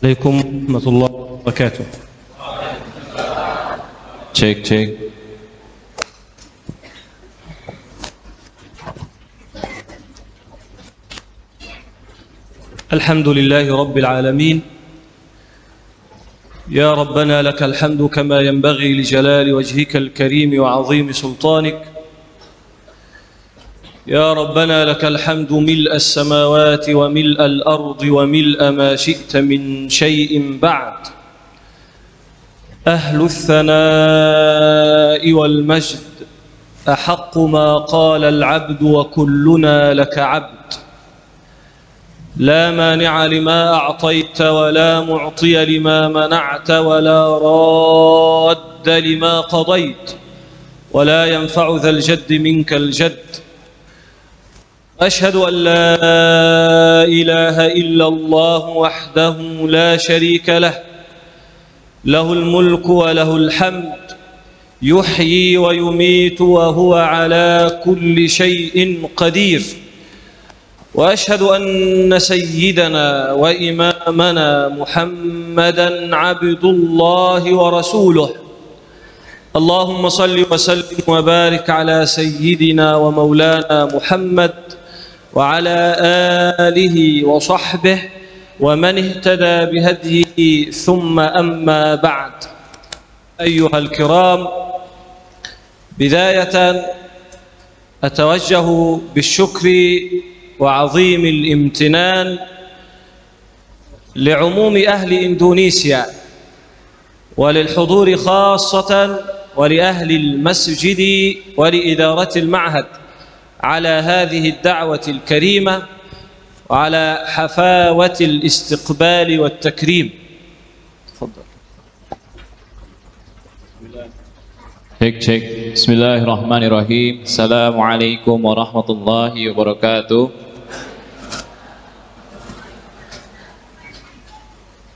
عليكم ورحمة الله وبركاته. Cek. الحمد لله رب العالمين. يا ربنا لك الحمد كما ينبغي لجلال وجهك الكريم وعظيم سلطانك. يا ربنا لك الحمد ملء السماوات وملء الأرض وملء ما شئت من شيء بعد. أهل الثناء والمجد أحق ما قال العبد وكلنا لك عبد. لا مانع لما أعطيت ولا معطي لما منعت ولا راد لما قضيت ولا ينفع ذا الجد منك الجد. أشهد أن لا إله إلا الله وحده لا شريك له، له الملك وله الحمد، يحيي ويميت وهو على كل شيء قدير. وأشهد أن سيدنا وإمامنا محمدًا عبد الله ورسوله. اللهم صل وسلم وبارك على سيدنا ومولانا محمد وعلى آله وصحبه ومن اهتدى بهديه، ثم أما بعد. أيها الكرام، بداية أتوجه بالشكر وعظيم الامتنان لعموم أهل إندونيسيا وللحضور خاصة ولأهل المسجد ولإدارة المعهد على هذه الدعوة الكريمة وعلى حفاوة الاستقبال والتكريم. تفضل. Cek. Bismillahirrahmanirrahim. Assalamualaikum warahmatullahi wabarakatuh.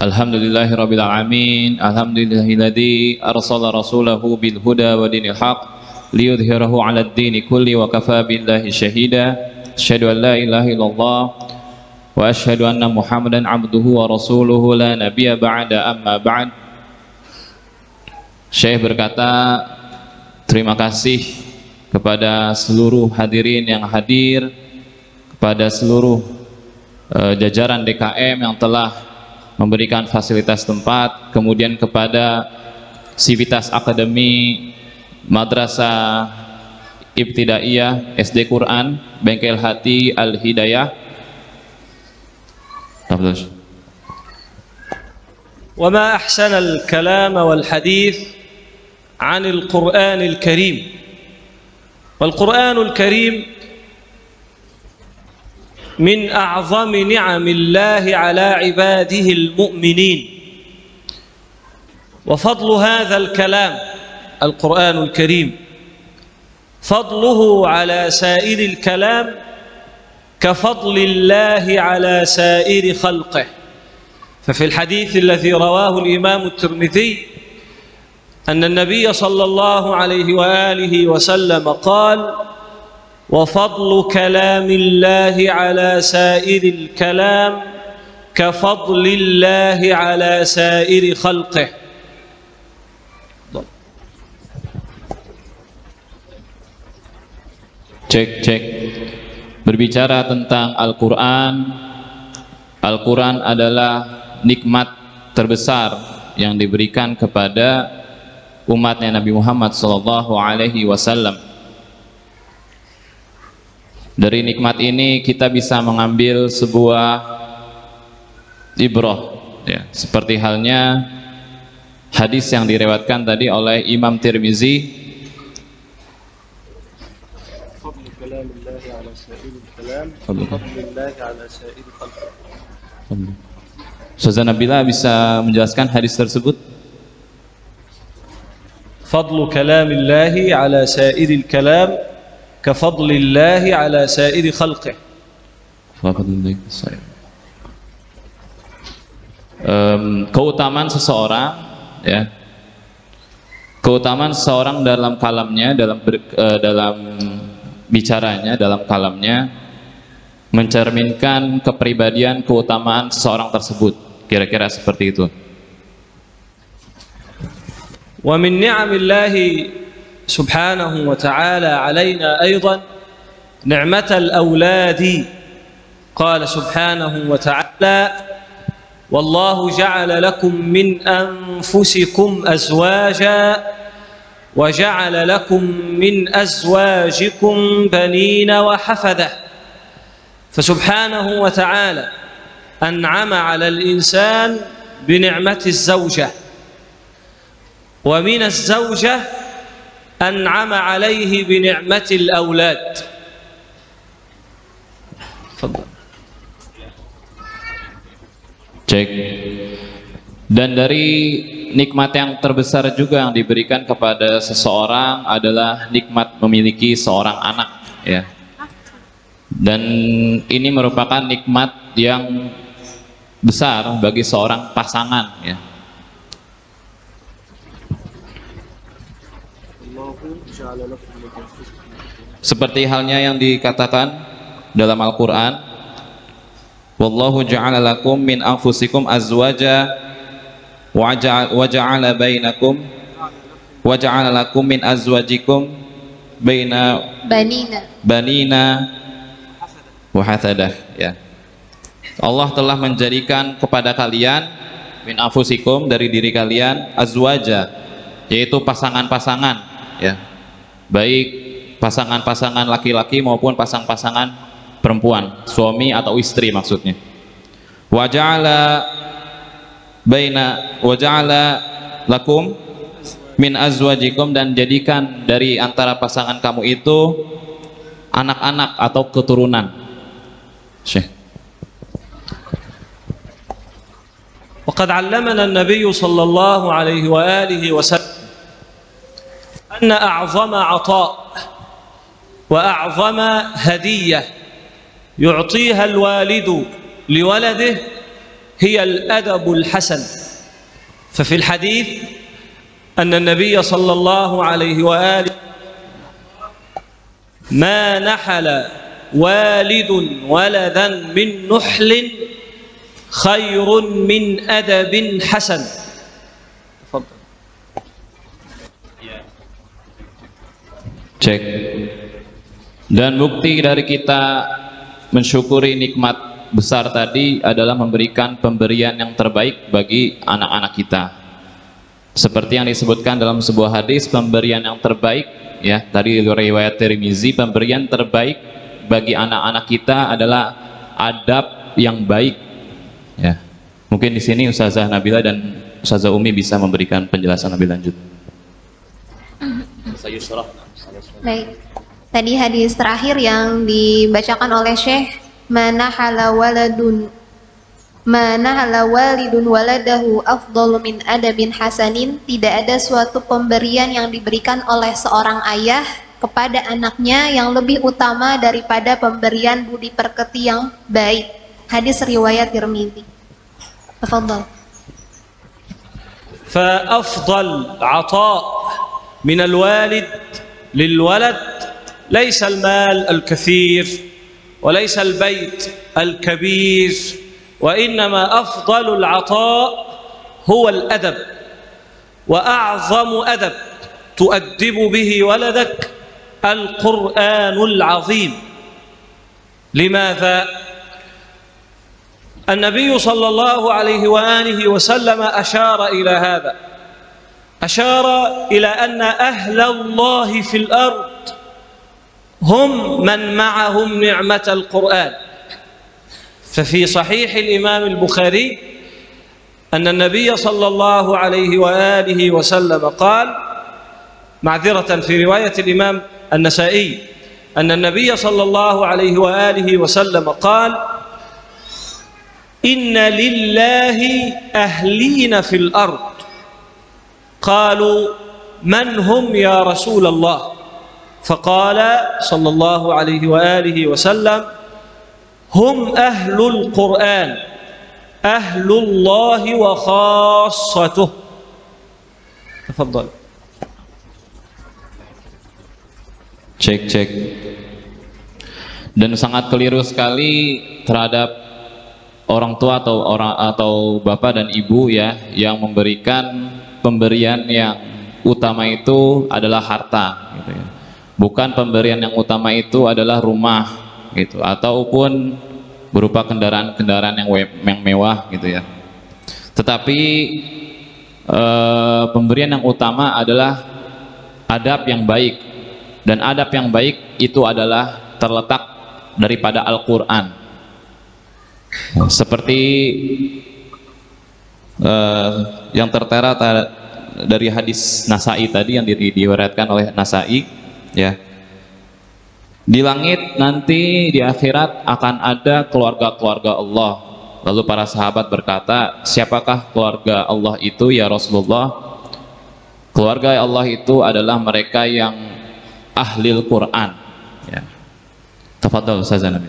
Alhamdulillahirabbil alamin. Alhamdulillahilladzi arsala rasulahu bil huda wa dinil haq liyudhhirahu 'alad dini kulli wa kafa billahi shahida. Asyhadu an la ilaha illallah wa asyhadu anna Muhammadan 'abduhu wa rasuluhu la nabiyya ba'da, amma ba'd. Syekh berkata, terima kasih kepada seluruh hadirin yang hadir, kepada seluruh jajaran DKM yang telah memberikan fasilitas tempat, kemudian kepada Sivitas Akademi Madrasah Ibtidaiyah SD Quran Bengkel Hati Al Hidayah. وما أحسن الكلام والحديث عن القرآن الكريم. والقرآن الكريم من أعظم نعم الله على عباده المؤمنين. وفضل هذا الكلام القرآن الكريم فضله على سائر الكلام كفضل الله على سائر خلقه. ففي الحديث الذي رواه الإمام الترمذي أن النبي صلى الله عليه وآله وسلم قال: وفضل كلام الله على سائر الكلام كفضل الله على سائر خلقه. Cek. Berbicara tentang Al-Quran, Al-Quran adalah nikmat terbesar yang diberikan kepada umatnya Nabi Muhammad SAW. Dari nikmat ini kita bisa mengambil sebuah ibrah, ya, seperti halnya hadis yang direwatkan tadi oleh Imam Tirmizi. Ustaz Nabila bisa menjelaskan hadis tersebut? فضل كلام الله على سائر الكلام كفضل الله على سائر خلقه. Keutamaan seseorang, ya, keutamaan seseorang dalam kalamnya, dalam bicaranya, dalam kalamnya mencerminkan kepribadian keutamaan seseorang tersebut. Kira-kira seperti itu. Wa min ni'amillahi subhanahu wa ta'ala alaina aydan ni'matal awladi. Qala subhanahu wa ta'ala wallahu ja'ala lakum min anfusikum azwaja wa ja'ala lakum min azwajikum banina wa hafadha. فسبحانه وتعالى أنعم على الإنسان بنعمة الزوجة، ومن الزوجة أنعم عليه بنعمة الأولاد. تفضل. Cek. Dan dari nikmat yang terbesar juga yang diberikan kepada seseorang adalah nikmat memiliki seorang anak, ya. Dan ini merupakan nikmat yang besar bagi seorang pasangan, ya. Seperti halnya yang dikatakan dalam Al-Quran, wallahu ja'ala lakum min anfusikum azwaja wa ja'ala bainakum wa ja'ala lakum min azwajikum banina wahathadah, ya. Allah telah menjadikan kepada kalian min anfusikum, dari diri kalian, azwaja, yaitu pasangan-pasangan, ya, baik pasangan-pasangan laki-laki maupun pasangan-pasangan perempuan, suami atau istri maksudnya. Wa ja'ala lakum min azwajikum, dan jadikan dari antara pasangan kamu itu anak-anak atau keturunan. وقد علمنا النبي صلى الله عليه وآله وسلم أن أعظم عطاء وأعظم هدية يعطيها الوالد لولده هي الأدب الحسن. ففي الحديث أن النبي صلى الله عليه وآله ما نحل والد ولدا من نحل خير من أدب حسن. Cek. Dan bukti dari kita mensyukuri nikmat besar tadi adalah memberikan pemberian yang terbaik bagi anak-anak kita. Seperti yang disebutkan dalam sebuah hadis, pemberian yang terbaik, ya, tadi riwayat Tirmizi, pemberian terbaik bagi anak-anak kita adalah adab yang baik, ya. Mungkin di sini Ustazah Nabila dan Ustazah Umi bisa memberikan penjelasan lebih lanjut. Baik. Tadi hadis terakhir yang dibacakan oleh Syekh, mana walidun waladahu afdalu min adabin hasanin. Tidak ada suatu pemberian yang diberikan oleh seorang ayah kepada anaknya yang lebih utama daripada pemberian budi pekerti yang baik. Hadis riwayat Tirmizi. Tafadhal. Fa afdal 'ata' min al-walid lil-walad laysa al-mal al-kathir wa laysa al-bayt al-kabir, wa innama afdalul 'ata' huwa al-adab, wa a'zamu adab tu'addibu bihi waladak القرآن العظيم. لماذا؟ النبي صلى الله عليه وآله وسلم أشار إلى هذا، أشار إلى أن أهل الله في الأرض هم من معهم نعمة القرآن. ففي صحيح الإمام البخاري أن النبي صلى الله عليه وآله وسلم قال، معذرة في رواية الإمام النسائي، أن النبي صلى الله عليه وآله وسلم قال: إن لله أهلين في الأرض. قالوا: من هم يا رسول الله؟ فقال صلى الله عليه وآله وسلم: هم أهل القرآن، أهل الله وخاصته. تفضل. Cek. Dan sangat keliru sekali terhadap orang tua atau bapak dan ibu ya yang memberikan pemberian yang utama itu adalah harta gitu ya. Bukan pemberian yang utama itu adalah rumah gitu ataupun berupa kendaraan-kendaraan yang mewah gitu ya. Tetapi pemberian yang utama adalah adab yang baik, dan adab yang baik itu adalah terletak daripada Al-Quran. Seperti yang tertera dari hadis Nasai tadi yang diriwayatkan oleh Nasai ya, di langit nanti di akhirat akan ada keluarga-keluarga Allah. Lalu para sahabat berkata, siapakah keluarga Allah itu ya Rasulullah? Keluarga Allah itu adalah mereka yang ahlil Quran ya. Tafadhal Ustaz Nabi.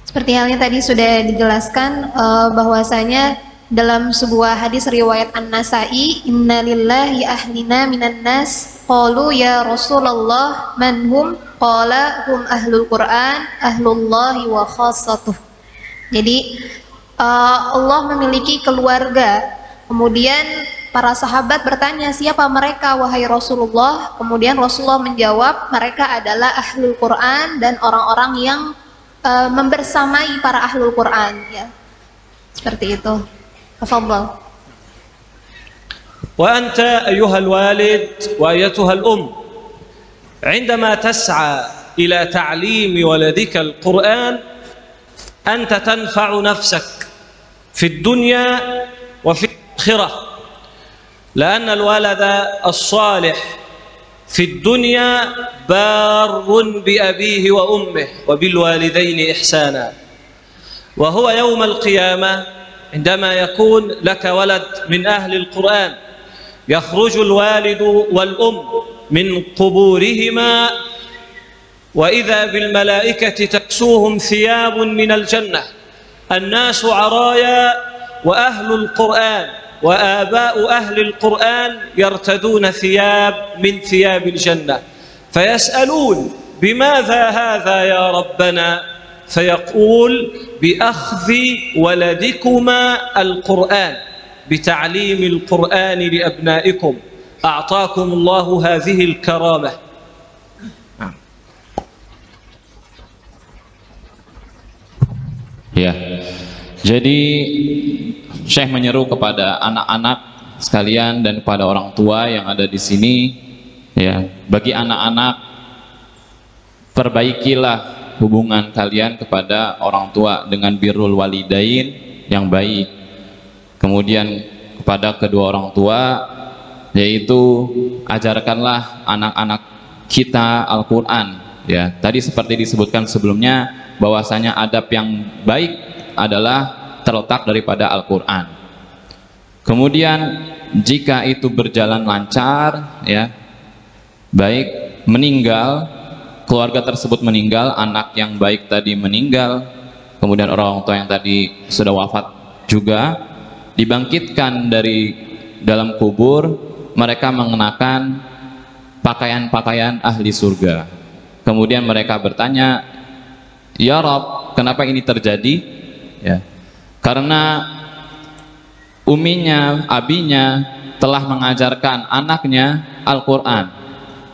Seperti halnya tadi sudah dijelaskan bahwasanya dalam sebuah hadis riwayat An-Nasai, innalillahi ahlina minan nas qalu ya Rasulullah man hum, qala hum ahlul Quran ahlullahi wa khassatuh. Jadi Allah memiliki keluarga. Kemudian para sahabat bertanya, siapa mereka wahai Rasulullah? Kemudian Rasulullah menjawab, mereka adalah ahlul Quran dan orang-orang yang membersamai para ahlul Quran ya. Seperti itu. تفضل. وأنت أيها الوالد وأيتها الأم عندما تسعى إلى تعليم ولدك القرآن أنت تنفع نفسك في الدنيا وفي الآخرة، لأن الولد الصالح في الدنيا بار بأبيه وأمه وبالوالدين إحسانا، وهو يوم القيامة عندما يكون لك ولد من أهل القرآن يخرج الوالد والأم من قبورهما وإذا بالملائكة تكسوهم ثياب من الجنة، الناس عرايا وأهل القرآن وآباء أهل القرآن يرتدون ثياب من ثياب الجنة، فيسألون بماذا هذا يا ربنا؟ فيقول بأخذ ولدكما القرآن، بتعليم القرآن لأبنائكم، أعطاكم الله هذه الكرامة. Ya, jadi Syekh menyeru kepada anak-anak sekalian dan kepada orang tua yang ada di sini ya, bagi anak-anak perbaikilah hubungan kalian kepada orang tua dengan birrul walidain yang baik. Kemudian kepada kedua orang tua, yaitu ajarkanlah anak-anak kita Al-Quran ya. Tadi seperti disebutkan sebelumnya bahwasanya adab yang baik adalah terletak daripada Al-Quran. Kemudian jika itu berjalan lancar ya, baik meninggal, keluarga tersebut meninggal, anak yang baik tadi meninggal, kemudian orang tua yang tadi sudah wafat juga, dibangkitkan dari dalam kubur, mereka mengenakan pakaian-pakaian ahli surga. Kemudian mereka bertanya, ya Rabb, kenapa ini terjadi? Ya, karena uminya, abinya telah mengajarkan anaknya Al-Quran.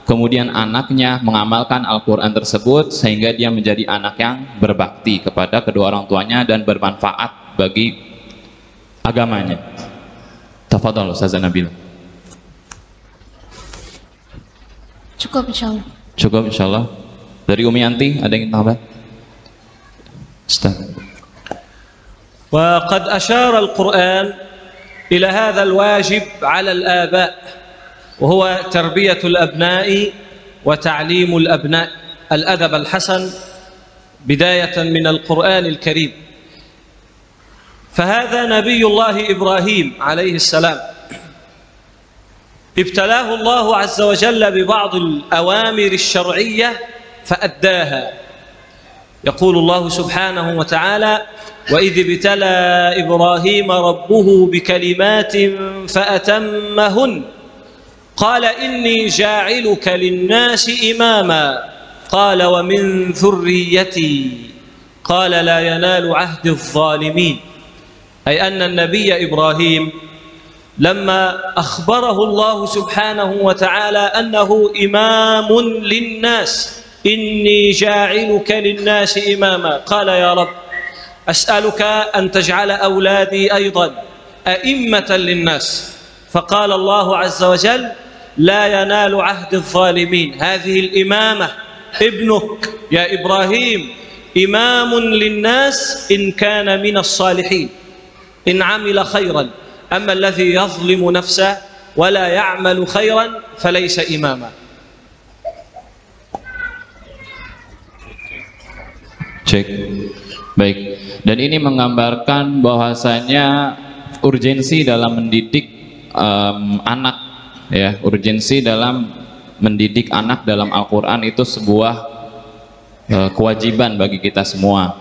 Kemudian anaknya mengamalkan Al-Quran tersebut sehingga dia menjadi anak yang berbakti kepada kedua orang tuanya dan bermanfaat bagi agamanya. Tafadhal Ustaz Nabil. Cukup insyaallah. Cukup insyaallah. Dari Umi Yanti ada yang tambah? Ustaz. وقد أشار القرآن إلى هذا الواجب على الآباء، وهو تربية الأبناء وتعليم الأبناء الأدب الحسن بداية من القرآن الكريم. فهذا نبي الله إبراهيم عليه السلام ابتلاه الله عز وجل ببعض الأوامر الشرعية فأداها. يقول الله سبحانه وتعالى وإذ ابتلى إبراهيم ربه بكلمات فأتمهن قال إني جاعلك للناس إماما قال ومن ذريتي قال لا ينال عهد الظالمين، أي أن النبي إبراهيم لما أخبره الله سبحانه وتعالى أنه إمام للناس، إني جاعلك للناس إماما، قال يا رب أسألك أن تجعل أولادي أيضا أئمة للناس، فقال الله عز وجل لا ينال عهد الظالمين، هذه الإمامة ابنك يا إبراهيم إمام للناس إن كان من الصالحين، إن عمل خيرا، أما الذي يظلم نفسه ولا يعمل خيرا فليس إماما. Cek. Baik. Dan ini menggambarkan bahwasanya urgensi dalam mendidik anak, ya, urgensi dalam mendidik anak dalam Al-Quran itu sebuah kewajiban bagi kita semua.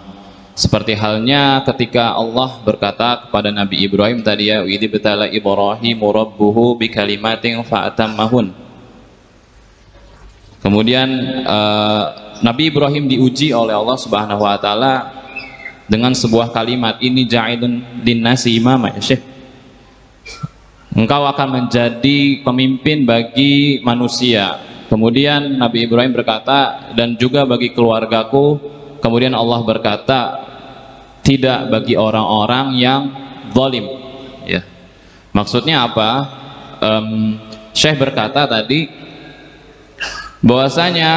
Seperti halnya ketika Allah berkata kepada Nabi Ibrahim tadi, ya, idh ibtala Ibrahimu rabbuhu bikalimatin fa'atammahun. Kemudian Nabi Ibrahim diuji oleh Allah Subhanahu wa taala dengan sebuah kalimat, ini ja'ilun linnasi imama, ya Syekh. Engkau akan menjadi pemimpin bagi manusia. Kemudian Nabi Ibrahim berkata, dan juga bagi keluargaku. Kemudian Allah berkata, tidak bagi orang-orang yang zalim, ya. Maksudnya apa? Syekh berkata tadi bahwasanya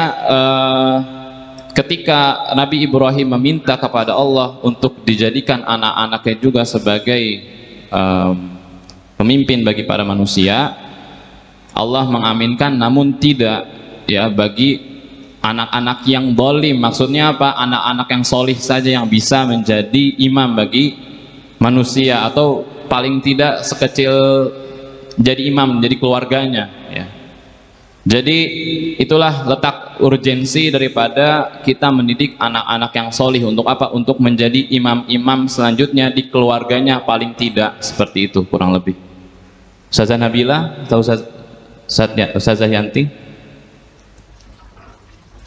ketika Nabi Ibrahim meminta kepada Allah untuk dijadikan anak-anaknya juga sebagai pemimpin bagi para manusia, Allah mengaminkan, namun tidak, ya, bagi anak-anak yang zalim. Maksudnya apa? Anak-anak yang solih saja yang bisa menjadi imam bagi manusia, atau paling tidak sekecil jadi imam, menjadi keluarganya, ya. Jadi itulah letak urgensi daripada kita mendidik anak-anak yang solih. Untuk apa? Untuk menjadi imam-imam selanjutnya di keluarganya, paling tidak. Seperti itu kurang lebih. Ustazah Nabila atau Ustazah Yanti,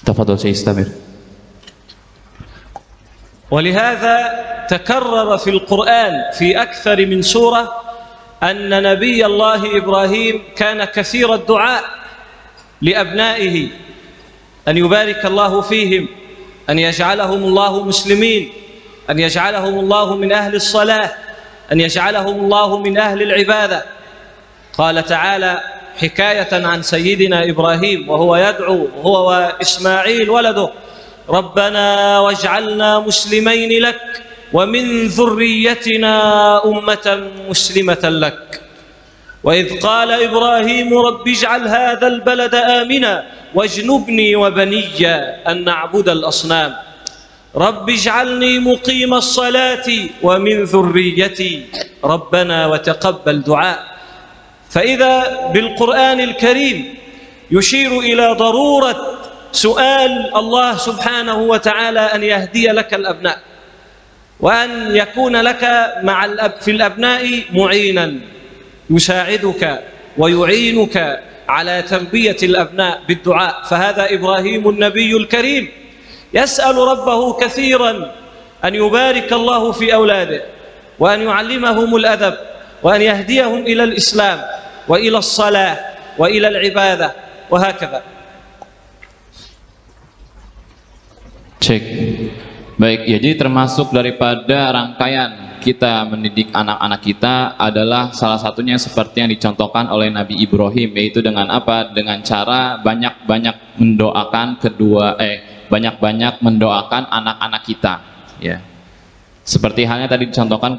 tafadhol Syekh istamir. ولهذا تكرر في القرآن في أكثر من سورة أن نبي الله إبراهيم كان كثير الدعاء لأبنائه أن يبارك الله فيهم، أن يجعلهم الله مسلمين، أن يجعلهم الله من أهل الصلاة، أن يجعلهم الله من أهل العبادة. قال تعالى حكاية عن سيدنا إبراهيم وهو يدعو هو وإسماعيل ولده، ربنا واجعلنا مسلمين لك ومن ذريتنا أمة مسلمة لك. وإذ قال إبراهيم رب اجعل هذا البلد آمنا واجنبني وبني أن نعبد الأصنام رب اجعلني مقيم الصلاة ومن ذريتي ربنا وتقبل دعاء. فإذا بالقرآن الكريم يشير إلى ضرورة سؤال الله سبحانه وتعالى أن يهدي لك الأبناء، وأن يكون لك مع في الأبناء معينا يساعدك ويعينك على تربية الأبناء بالدعاء. فهذا إبراهيم النبي الكريم يسأل ربه كثيرا أن يبارك الله في أولاده، وأن يعلمهم الأدب، وأن يهديهم إلى الإسلام وإلى الصلاة وإلى العبادة وهكذا. Cek. Baik, ya, jadi termasuk daripada rangkaian kita mendidik anak-anak kita adalah salah satunya seperti yang dicontohkan oleh Nabi Ibrahim, yaitu dengan apa? Dengan cara banyak-banyak mendoakan banyak-banyak mendoakan anak-anak kita, ya. Seperti halnya tadi dicontohkan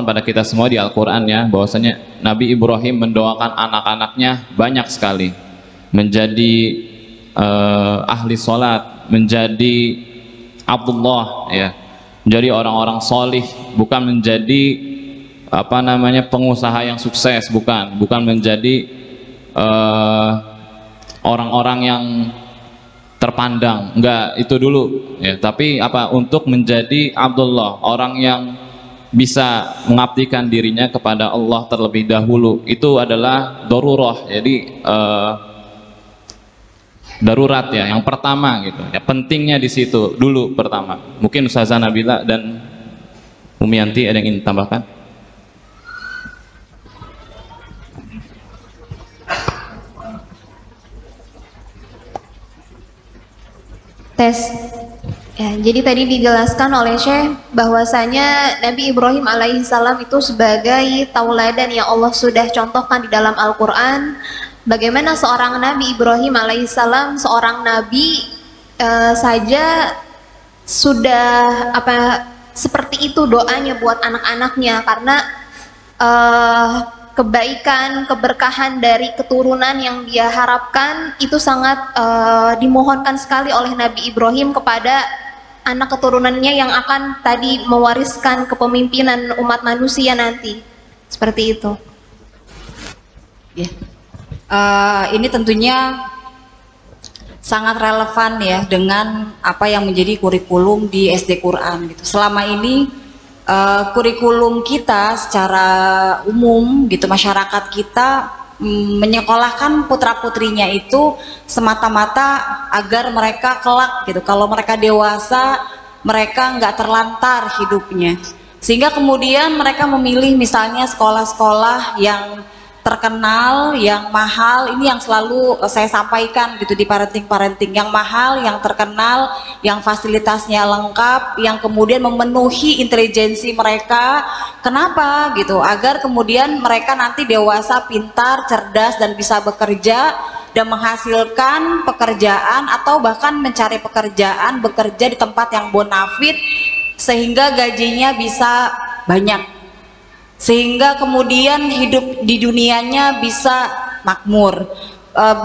pada kita semua di Al-Qur'an, ya, bahwasanya Nabi Ibrahim mendoakan anak-anaknya banyak sekali menjadi ahli sholat, menjadi Abdullah, ya, menjadi orang-orang solih, bukan menjadi pengusaha yang sukses, bukan menjadi orang-orang yang terpandang, enggak, itu dulu, ya, tapi untuk menjadi Abdullah, orang yang bisa mengabdikan dirinya kepada Allah terlebih dahulu. Itu adalah darurah. Jadi darurat ya, yang pertama gitu ya, pentingnya di situ dulu pertama. Mungkin Ustazah Nabila dan Umiyanti ada yang ingin tambahkan? Tes. Ya, jadi tadi dijelaskan oleh Syekh bahwasanya Nabi Ibrahim alaihissalam itu sebagai tauladan yang Allah sudah contohkan di dalam Al-Quran. Bagaimana seorang Nabi Ibrahim alaihissalam, seorang Nabi saja sudah seperti itu doanya buat anak-anaknya, karena kebaikan, keberkahan dari keturunan yang dia harapkan itu sangat dimohonkan sekali oleh Nabi Ibrahim kepada anak keturunannya yang akan tadi mewariskan kepemimpinan umat manusia nanti. Seperti itu. Ya. Ini tentunya sangat relevan ya dengan apa yang menjadi kurikulum di SD Quran gitu. Selama ini kurikulum kita secara umum gitu, masyarakat kita menyekolahkan putra-putrinya itu semata-mata agar mereka kelak gitu, kalau mereka dewasa mereka nggak terlantar hidupnya, sehingga kemudian mereka memilih misalnya sekolah-sekolah yang terkenal, yang mahal. Ini yang selalu saya sampaikan gitu di parenting yang mahal, yang terkenal, yang fasilitasnya lengkap, yang kemudian memenuhi intelijensi mereka. Kenapa gitu? Agar kemudian mereka nanti dewasa pintar, cerdas, dan bisa bekerja dan menghasilkan pekerjaan atau bahkan mencari pekerjaan, bekerja di tempat yang bonafit sehingga gajinya bisa banyak, sehingga kemudian hidup di dunianya bisa makmur,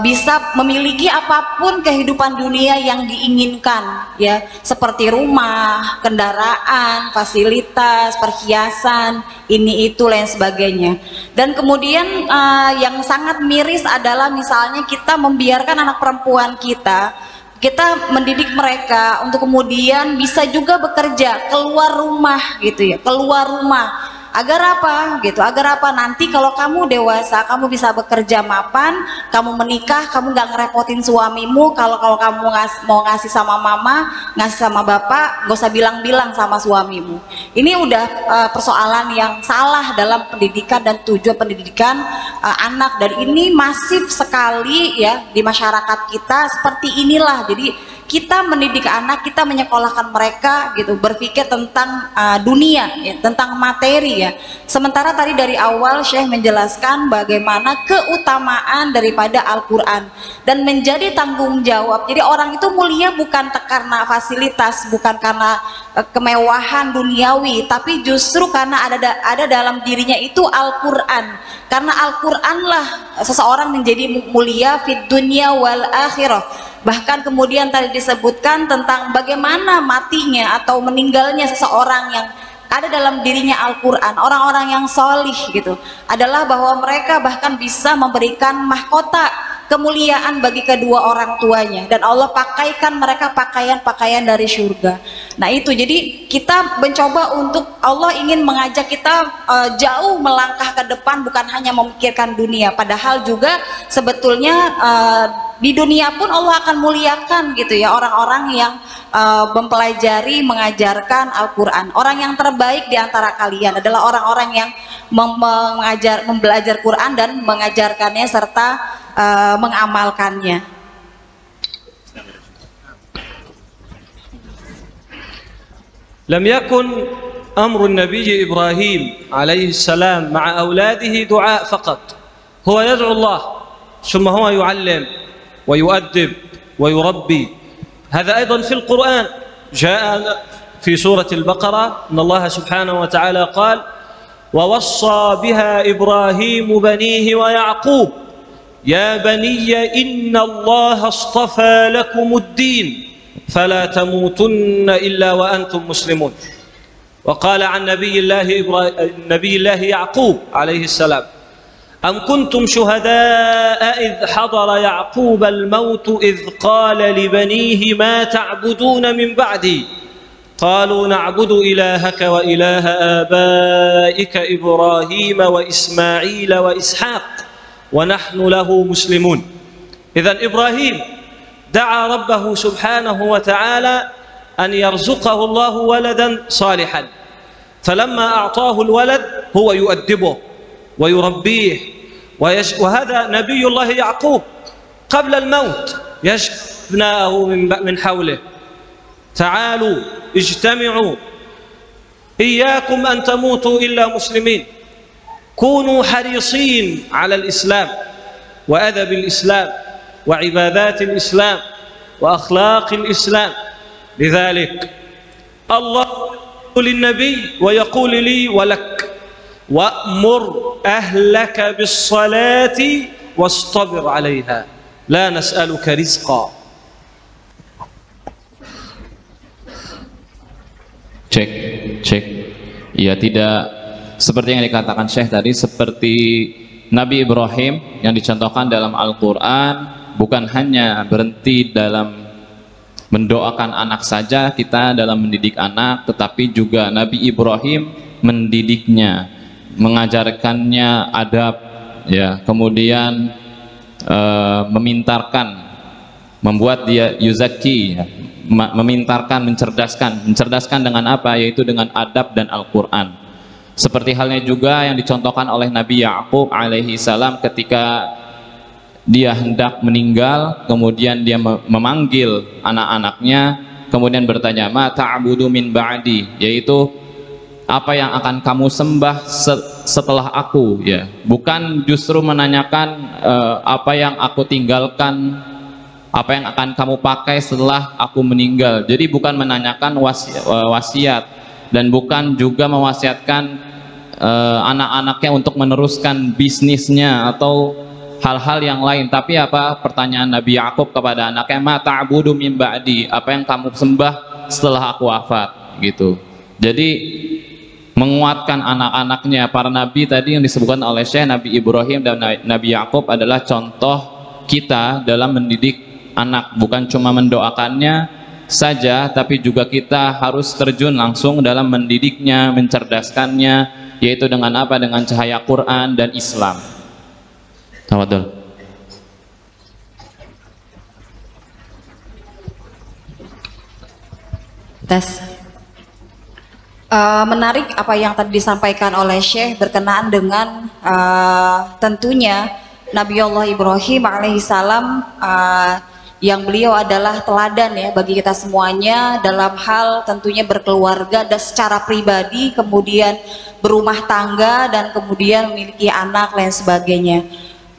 bisa memiliki apapun kehidupan dunia yang diinginkan ya, seperti rumah, kendaraan, fasilitas, perhiasan, ini itu lain sebagainya. Dan kemudian yang sangat miris adalah misalnya kita membiarkan anak perempuan kita mendidik mereka untuk kemudian bisa juga bekerja keluar rumah gitu ya, keluar rumah. Agar apa gitu? Agar apa? Nanti kalau kamu dewasa, kamu bisa bekerja mapan, kamu menikah, kamu nggak ngerepotin suamimu. Kalau kamu mau ngasih sama mama, ngasih sama bapak, nggak usah bilang-bilang sama suamimu. Ini udah persoalan yang salah dalam pendidikan dan tujuan pendidikan anak, dan ini masif sekali ya di masyarakat kita. Seperti inilah, jadi kita mendidik anak, kita menyekolahkan mereka gitu, berpikir tentang dunia ya, tentang materi ya. Sementara tadi dari awal Syekh menjelaskan bagaimana keutamaan daripada Al-Quran dan menjadi tanggung jawab. Jadi orang itu mulia bukan karena fasilitas, bukan karena kemewahan duniawi, tapi justru karena ada dalam dirinya itu Al-Quran. Karena Al-Quranlah seseorang menjadi mulia fid dunya wal akhirah. Bahkan kemudian tadi disebutkan tentang bagaimana matinya atau meninggalnya seseorang yang ada dalam dirinya Al-Quran. Orang-orang yang solih gitu adalah bahwa mereka bahkan bisa memberikan mahkota kemuliaan bagi kedua orang tuanya, dan Allah pakaikan mereka pakaian-pakaian dari surga. Nah itu, jadi kita mencoba untuk, Allah ingin mengajak kita jauh melangkah ke depan, bukan hanya memikirkan dunia, padahal juga sebetulnya di dunia pun Allah akan muliakan gitu ya orang-orang yang mempelajari, mengajarkan Al-Quran. Orang yang terbaik di antara kalian adalah orang-orang yang membelajar Quran dan mengajarkannya serta mengamalkannya. لم يكن أمر النبي إبراهيم عليه السلام مع أولاده دعاء فقط، هو يدعو الله ثم هو يعلم ويؤدب ويربي. هذا أيضا في القرآن جاء في سورة البقرة أن الله سبحانه وتعالى قال: ووصى بها إبراهيم بنيه ويعقوب يا بني إن الله اصطفى لكم الدين فلا تموتن إلا وأنتم مسلمون. وقال عن نبي الله يعقوب عليه السلام: أم كنتم شهداء إذ حضر يعقوب الموت إذ قال لبنيه ما تعبدون من بعدي قالوا نعبد إلهك وإله آبائك إبراهيم وإسماعيل وإسحاق ونحن له مسلمون. إذن إبراهيم دعا ربه سبحانه وتعالى أن يرزقه الله ولدا صالحا، فلما أعطاه الولد هو يؤدبه ويربيه، وهذا نبي الله يعقوب قبل الموت يشبه أبناءه من حوله: تعالوا اجتمعوا، إياكم أن تموتوا إلا مسلمين، كونوا حريصين على الإسلام وأدب الإسلام وعبادات الإسلام وأخلاق الإسلام. لذلك الله يقول للنبي ويقول لي ولك: وأمر أهلك بالصلاة واصطبر عليها لا نسألك رزقا. Cek. Ya, tidak seperti yang dikatakan Syekh tadi, seperti Nabi Ibrahim yang dicontohkan dalam Al-Quran, bukan hanya berhenti dalam mendoakan anak saja kita dalam mendidik anak, tetapi juga Nabi Ibrahim mendidiknya, mengajarkannya adab, ya, kemudian memintarkan, membuat dia yuzaki, ya, memintarkan, mencerdaskan dengan apa? Yaitu dengan adab dan Al-Quran. Seperti halnya juga yang dicontohkan oleh Nabi Yakub alaihi salam ketika dia hendak meninggal, kemudian dia memanggil anak-anaknya, kemudian bertanya, ma ta'budu min ba'di, yaitu apa yang akan kamu sembah setelah aku, ya, bukan justru menanyakan apa yang aku tinggalkan, apa yang akan kamu pakai setelah aku meninggal. Jadi bukan menanyakan wasiat, dan bukan juga mewasiatkan anak-anaknya untuk meneruskan bisnisnya atau hal-hal yang lain. Tapi apa pertanyaan Nabi Yakub kepada anaknya, ma ta'budu min ba'di, apa yang kamu sembah setelah aku wafat, gitu. Jadi menguatkan anak-anaknya. Para nabi tadi yang disebutkan oleh Syekh, Nabi Ibrahim dan Nabi Yakub adalah contoh kita dalam mendidik anak, bukan cuma mendoakannya saja, tapi juga kita harus terjun langsung dalam mendidiknya, mencerdaskannya, yaitu dengan apa? Dengan cahaya Quran dan Islam. Tafadhol. Tes. Menarik apa yang tadi disampaikan oleh Syekh berkenaan dengan tentunya Nabi Allah Ibrahim alaihissalam, yang beliau adalah teladan ya bagi kita semuanya dalam hal tentunya berkeluarga dan secara pribadi, kemudian berumah tangga, dan kemudian memiliki anak lain sebagainya.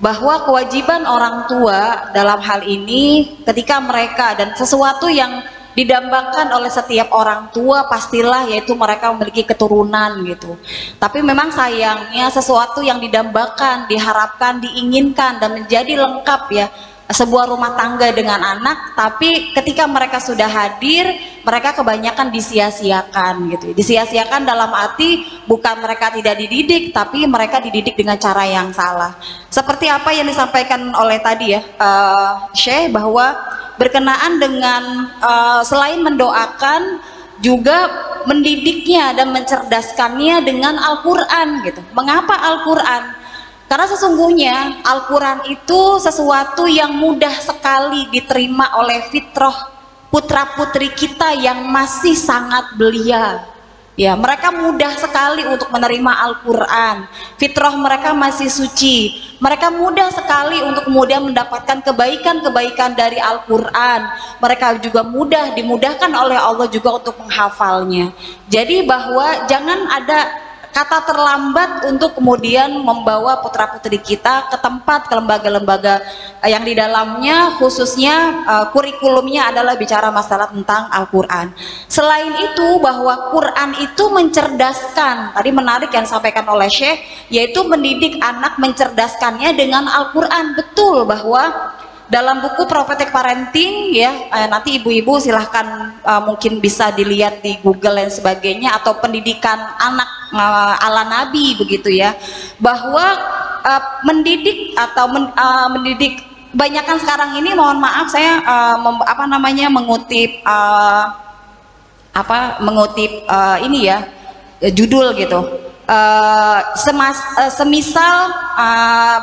Bahwa kewajiban orang tua dalam hal ini ketika mereka, dan sesuatu yang didambakan oleh setiap orang tua pastilah yaitu mereka memiliki keturunan gitu. Tapi memang sayangnya sesuatu yang didambakan, diharapkan, diinginkan dan menjadi lengkap ya sebuah rumah tangga dengan anak, tapi ketika mereka sudah hadir mereka kebanyakan disia-siakan gitu. Disia-siakan dalam arti bukan mereka tidak dididik, tapi mereka dididik dengan cara yang salah. Seperti apa yang disampaikan oleh tadi ya Syekh, bahwa berkenaan dengan selain mendoakan juga mendidiknya dan mencerdaskannya dengan Al-Quran gitu. Mengapa Al-Quran? Karena sesungguhnya Al-Quran itu sesuatu yang mudah sekali diterima oleh fitrah putra-putri kita yang masih sangat belia. Ya, mereka mudah sekali untuk menerima Al-Quran. Fitrah mereka masih suci. Mereka mudah sekali untuk kemudian mendapatkan kebaikan-kebaikan dari Al-Quran. Mereka juga dimudahkan oleh Allah juga untuk menghafalnya. Jadi bahwa jangan ada kata terlambat untuk kemudian membawa putra-putri kita ke tempat, ke lembaga-lembaga yang di dalamnya khususnya kurikulumnya adalah bicara masalah tentang Al-Quran. Selain itu bahwa Quran itu mencerdaskan, tadi menarik yang disampaikan oleh Syekh, yaitu mendidik anak, mencerdaskannya dengan Al-Quran. Betul bahwa dalam buku Prophetic Parenting ya, nanti ibu-ibu silahkan mungkin bisa dilihat di Google dan sebagainya, atau pendidikan anak ala Nabi begitu ya, bahwa mendidik atau mendidik banyakkan sekarang ini, mohon maaf saya mengutip ini ya judul gitu, semisal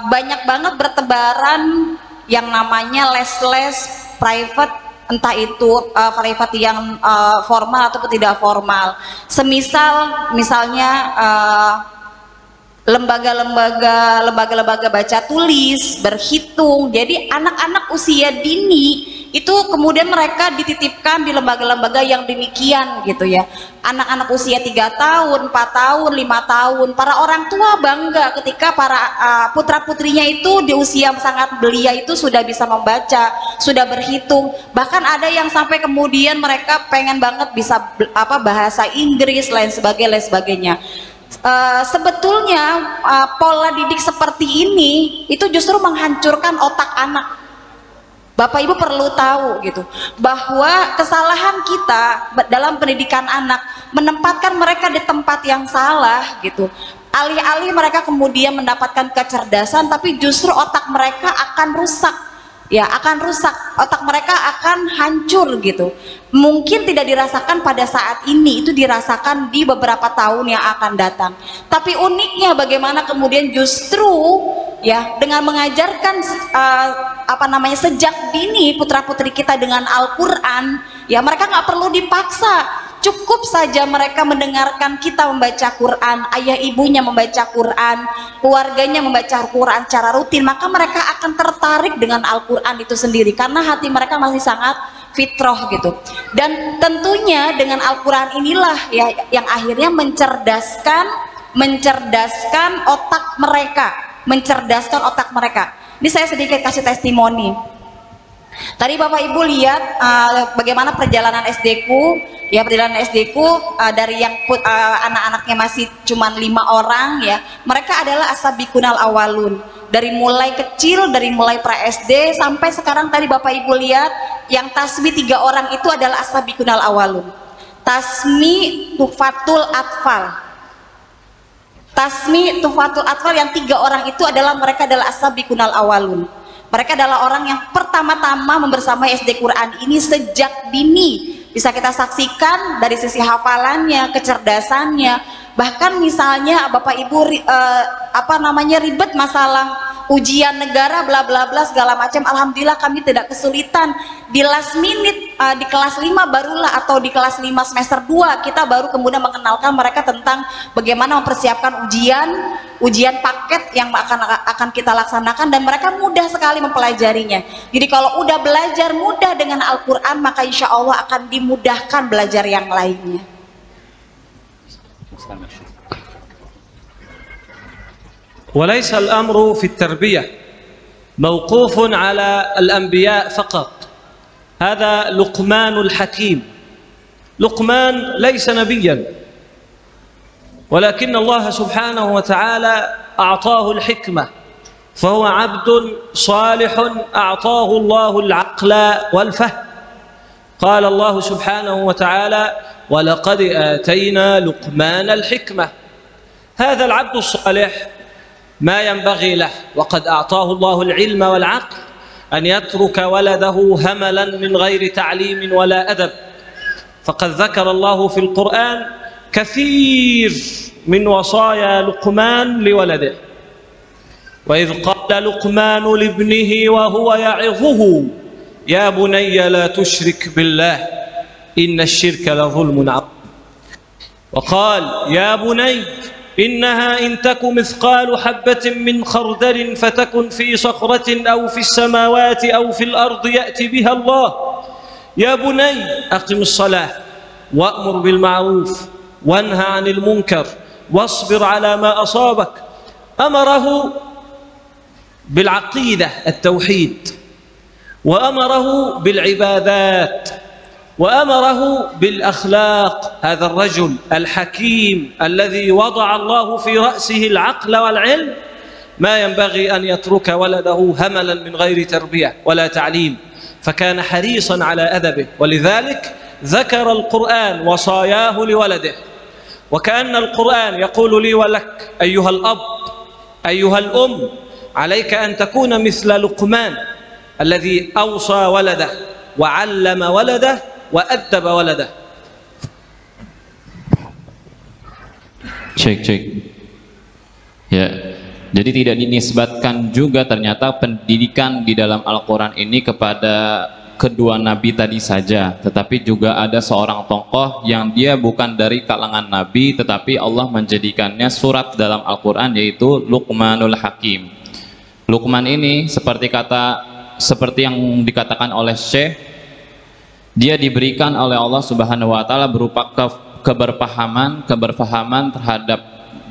banyak banget bertebaran yang namanya les-les private, entah itu private yang formal ataupun tidak formal. Misalnya lembaga-lembaga baca tulis, berhitung. Jadi anak-anak usia dini itu kemudian mereka dititipkan di lembaga-lembaga yang demikian gitu ya. Anak-anak usia 3 tahun, 4 tahun, 5 tahun, para orang tua bangga ketika para putra-putrinya itu di usia sangat belia itu sudah bisa membaca, sudah berhitung. Bahkan ada yang sampai kemudian mereka pengen banget bisa bahasa Inggris, lain sebagainya. Sebetulnya pola didik seperti ini itu justru menghancurkan otak anak. Bapak Ibu perlu tahu gitu bahwa kesalahan kita dalam pendidikan anak menempatkan mereka di tempat yang salah gitu. Alih-alih mereka kemudian mendapatkan kecerdasan, tapi justru otak mereka akan rusak. Ya, akan rusak. Otak mereka akan hancur gitu. Mungkin tidak dirasakan pada saat ini, itu dirasakan di beberapa tahun yang akan datang. Tapi uniknya bagaimana kemudian justru ya dengan mengajarkan sejak dini putra-putri kita dengan Al-Qur'an, ya mereka nggak perlu dipaksa. Cukup saja mereka mendengarkan kita membaca Quran, ayah ibunya membaca Quran, keluarganya membaca Quran secara rutin, maka mereka akan tertarik dengan Al-Quran itu sendiri karena hati mereka masih sangat fitrah gitu. Dan tentunya dengan Al-Quran inilah ya yang akhirnya mencerdaskan otak mereka. Ini saya sedikit kasih testimoni. Tadi Bapak Ibu lihat bagaimana perjalanan SD-ku. Ya, perjalanan SD-ku dari yang anak-anaknya masih cuma 5 orang ya. Mereka adalah as-sabiqunal awwalun. Dari mulai kecil, dari mulai pra-SD sampai sekarang tadi Bapak Ibu lihat yang tasmi 3 orang itu adalah as-sabiqunal awwalun. Tasmi Tufatul Atfal. Tasmi Tufatul Atfal yang 3 orang itu adalah mereka adalah as-sabiqunal awwalun. Mereka adalah orang yang pertama-tama membersamai SD Quran ini sejak dini. Bisa kita saksikan dari sisi hafalannya, kecerdasannya. Bahkan misalnya Bapak Ibu ribet masalah ujian negara bla bla bla segala macam, alhamdulillah kami tidak kesulitan. Di last minute di kelas 5 barulah, atau di kelas 5 semester 2 kita baru kemudian mengenalkan mereka tentang bagaimana mempersiapkan ujian paket yang akan kita laksanakan, dan mereka mudah sekali mempelajarinya. Jadi kalau udah belajar mudah dengan Al-Quran, maka insya Allah akan dimudahkan belajar yang lainnya. وليس الأمر في التربية موقوف على الأنبياء فقط. هذا لقمان الحكيم. لقمان ليس نبيا، ولكن الله سبحانه وتعالى أعطاه الحكمة، فهو عبد صالح أعطاه الله العقل والفهم. قال الله سبحانه وتعالى: ولقد آتينا لقمان الحكمة. هذا العبد الصالح ما ينبغي له، وقد أعطاه الله العلم والعقل، أن يترك ولده هملا من غير تعليم ولا أدب. فقد ذكر الله في القرآن كثير من وصايا لقمان لولده. وإذ قال لقمان لابنه وهو يعظه: يا بني لا تشرك بالله إن الشرك لظلم عظيم. وقال: يا بني إنها إن تك مثقال حبة من خردل فتكن في صخرة أو في السماوات أو في الأرض يأتي بها الله. يا بني أقم الصلاة وأمر بالمعروف وانهى عن المنكر واصبر على ما أصابك. أمره بالعقيدة التوحيد، وأمره بالعبادات، وأمره بالأخلاق. هذا الرجل الحكيم الذي وضع الله في رأسه العقل والعلم ما ينبغي أن يترك ولده هملا من غير تربية ولا تعليم، فكان حريصا على أدبه. ولذلك ذكر القرآن وصاياه لولده، وكأن القرآن يقول لي ولك أيها الأب أيها الأم: عليك أن تكون مثل لقمان الذي أوصى ولده وعلم ولده وأدب ولده. Cek. Ya, jadi tidak dinisbatkan juga ternyata pendidikan di dalam Al-Quran ini kepada kedua nabi tadi saja, tetapi juga ada seorang tokoh yang dia bukan dari kalangan nabi, tetapi Allah menjadikannya surat dalam Al-Quran, yaitu Luqmanul Hakim. Luqman ini seperti yang dikatakan oleh Syekh, dia diberikan oleh Allah Subhanahu wa taala berupa keberpahaman terhadap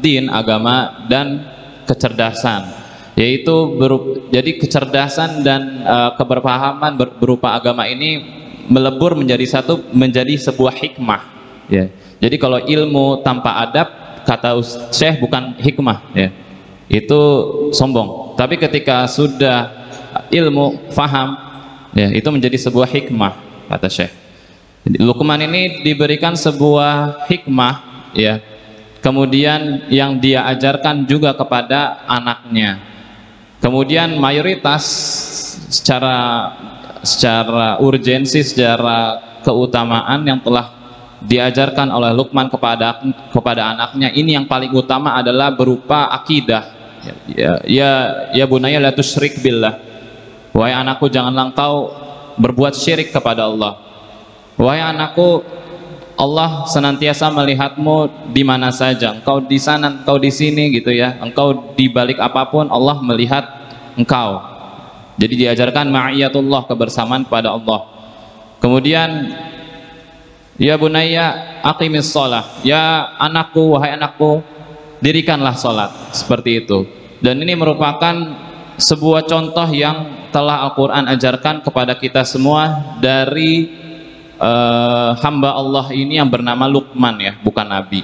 din, agama, dan kecerdasan. Jadi kecerdasan dan keberpahaman berupa agama ini melebur menjadi sebuah hikmah, ya. Jadi kalau ilmu tanpa adab, kata Syekh, bukan hikmah, ya, itu sombong. Tapi ketika sudah ilmu faham, ya, itu menjadi sebuah hikmah, kata Syekh. Luqman ini diberikan sebuah hikmah, ya, kemudian yang dia ajarkan juga kepada anaknya. Kemudian mayoritas secara urgensi, secara keutamaan yang telah diajarkan oleh Luqman kepada anaknya ini, yang paling utama adalah berupa akidah. Ya bunayya la tusyrik billah. Wahai anakku, janganlah engkau berbuat syirik kepada Allah. Wahai anakku, Allah senantiasa melihatmu di mana saja. Engkau di sana, engkau di sini, gitu ya. Engkau di balik apapun, Allah melihat engkau. Jadi diajarkan ma'iyatullah, kebersamaan pada Allah. Kemudian, ya bunayya aqimis shalah. Ya anakku, wahai anakku, dirikanlah salat. Seperti itu. Dan ini merupakan sebuah contoh yang telah Al-Quran ajarkan kepada kita semua dari hamba Allah ini yang bernama Luqman, ya, bukan nabi.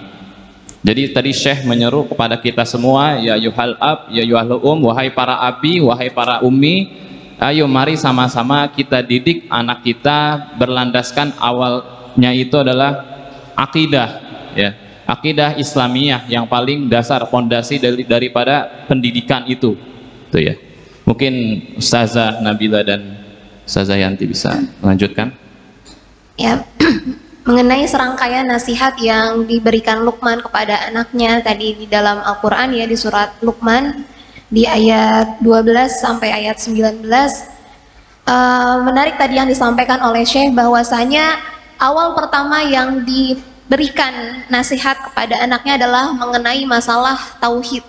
Jadi tadi Syekh menyeru kepada kita semua, ya yuhal ab, ya yuhal wahai para abi, wahai para ummi, ayo mari sama-sama kita didik anak kita berlandaskan awalnya itu adalah akidah, ya, akidah Islamiyah yang paling dasar, fondasi daripada pendidikan itu ya. Mungkin Ustazah Nabila dan Ustazah Yanti bisa melanjutkan. Ya, mengenai serangkaian nasihat yang diberikan Luqman kepada anaknya tadi di dalam Al-Quran, ya, di surat Luqman di ayat 12 sampai ayat 19, menarik tadi yang disampaikan oleh Syekh bahwasanya awal pertama yang diberikan nasihat kepada anaknya adalah mengenai masalah tauhid,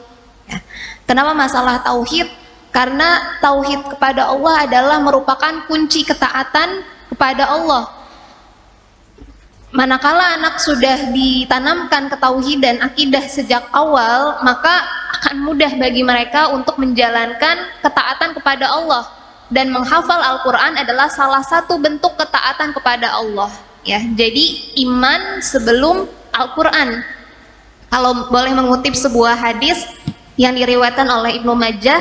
ya. Kenapa masalah tauhid? Karena tauhid kepada Allah adalah merupakan kunci ketaatan kepada Allah. Manakala anak sudah ditanamkan ketauhidan akidah sejak awal, maka akan mudah bagi mereka untuk menjalankan ketaatan kepada Allah. Dan menghafal Al-Quran adalah salah satu bentuk ketaatan kepada Allah, ya. Jadi iman sebelum Al-Quran. Kalau boleh mengutip sebuah hadis yang diriwayatkan oleh Ibnu Majah,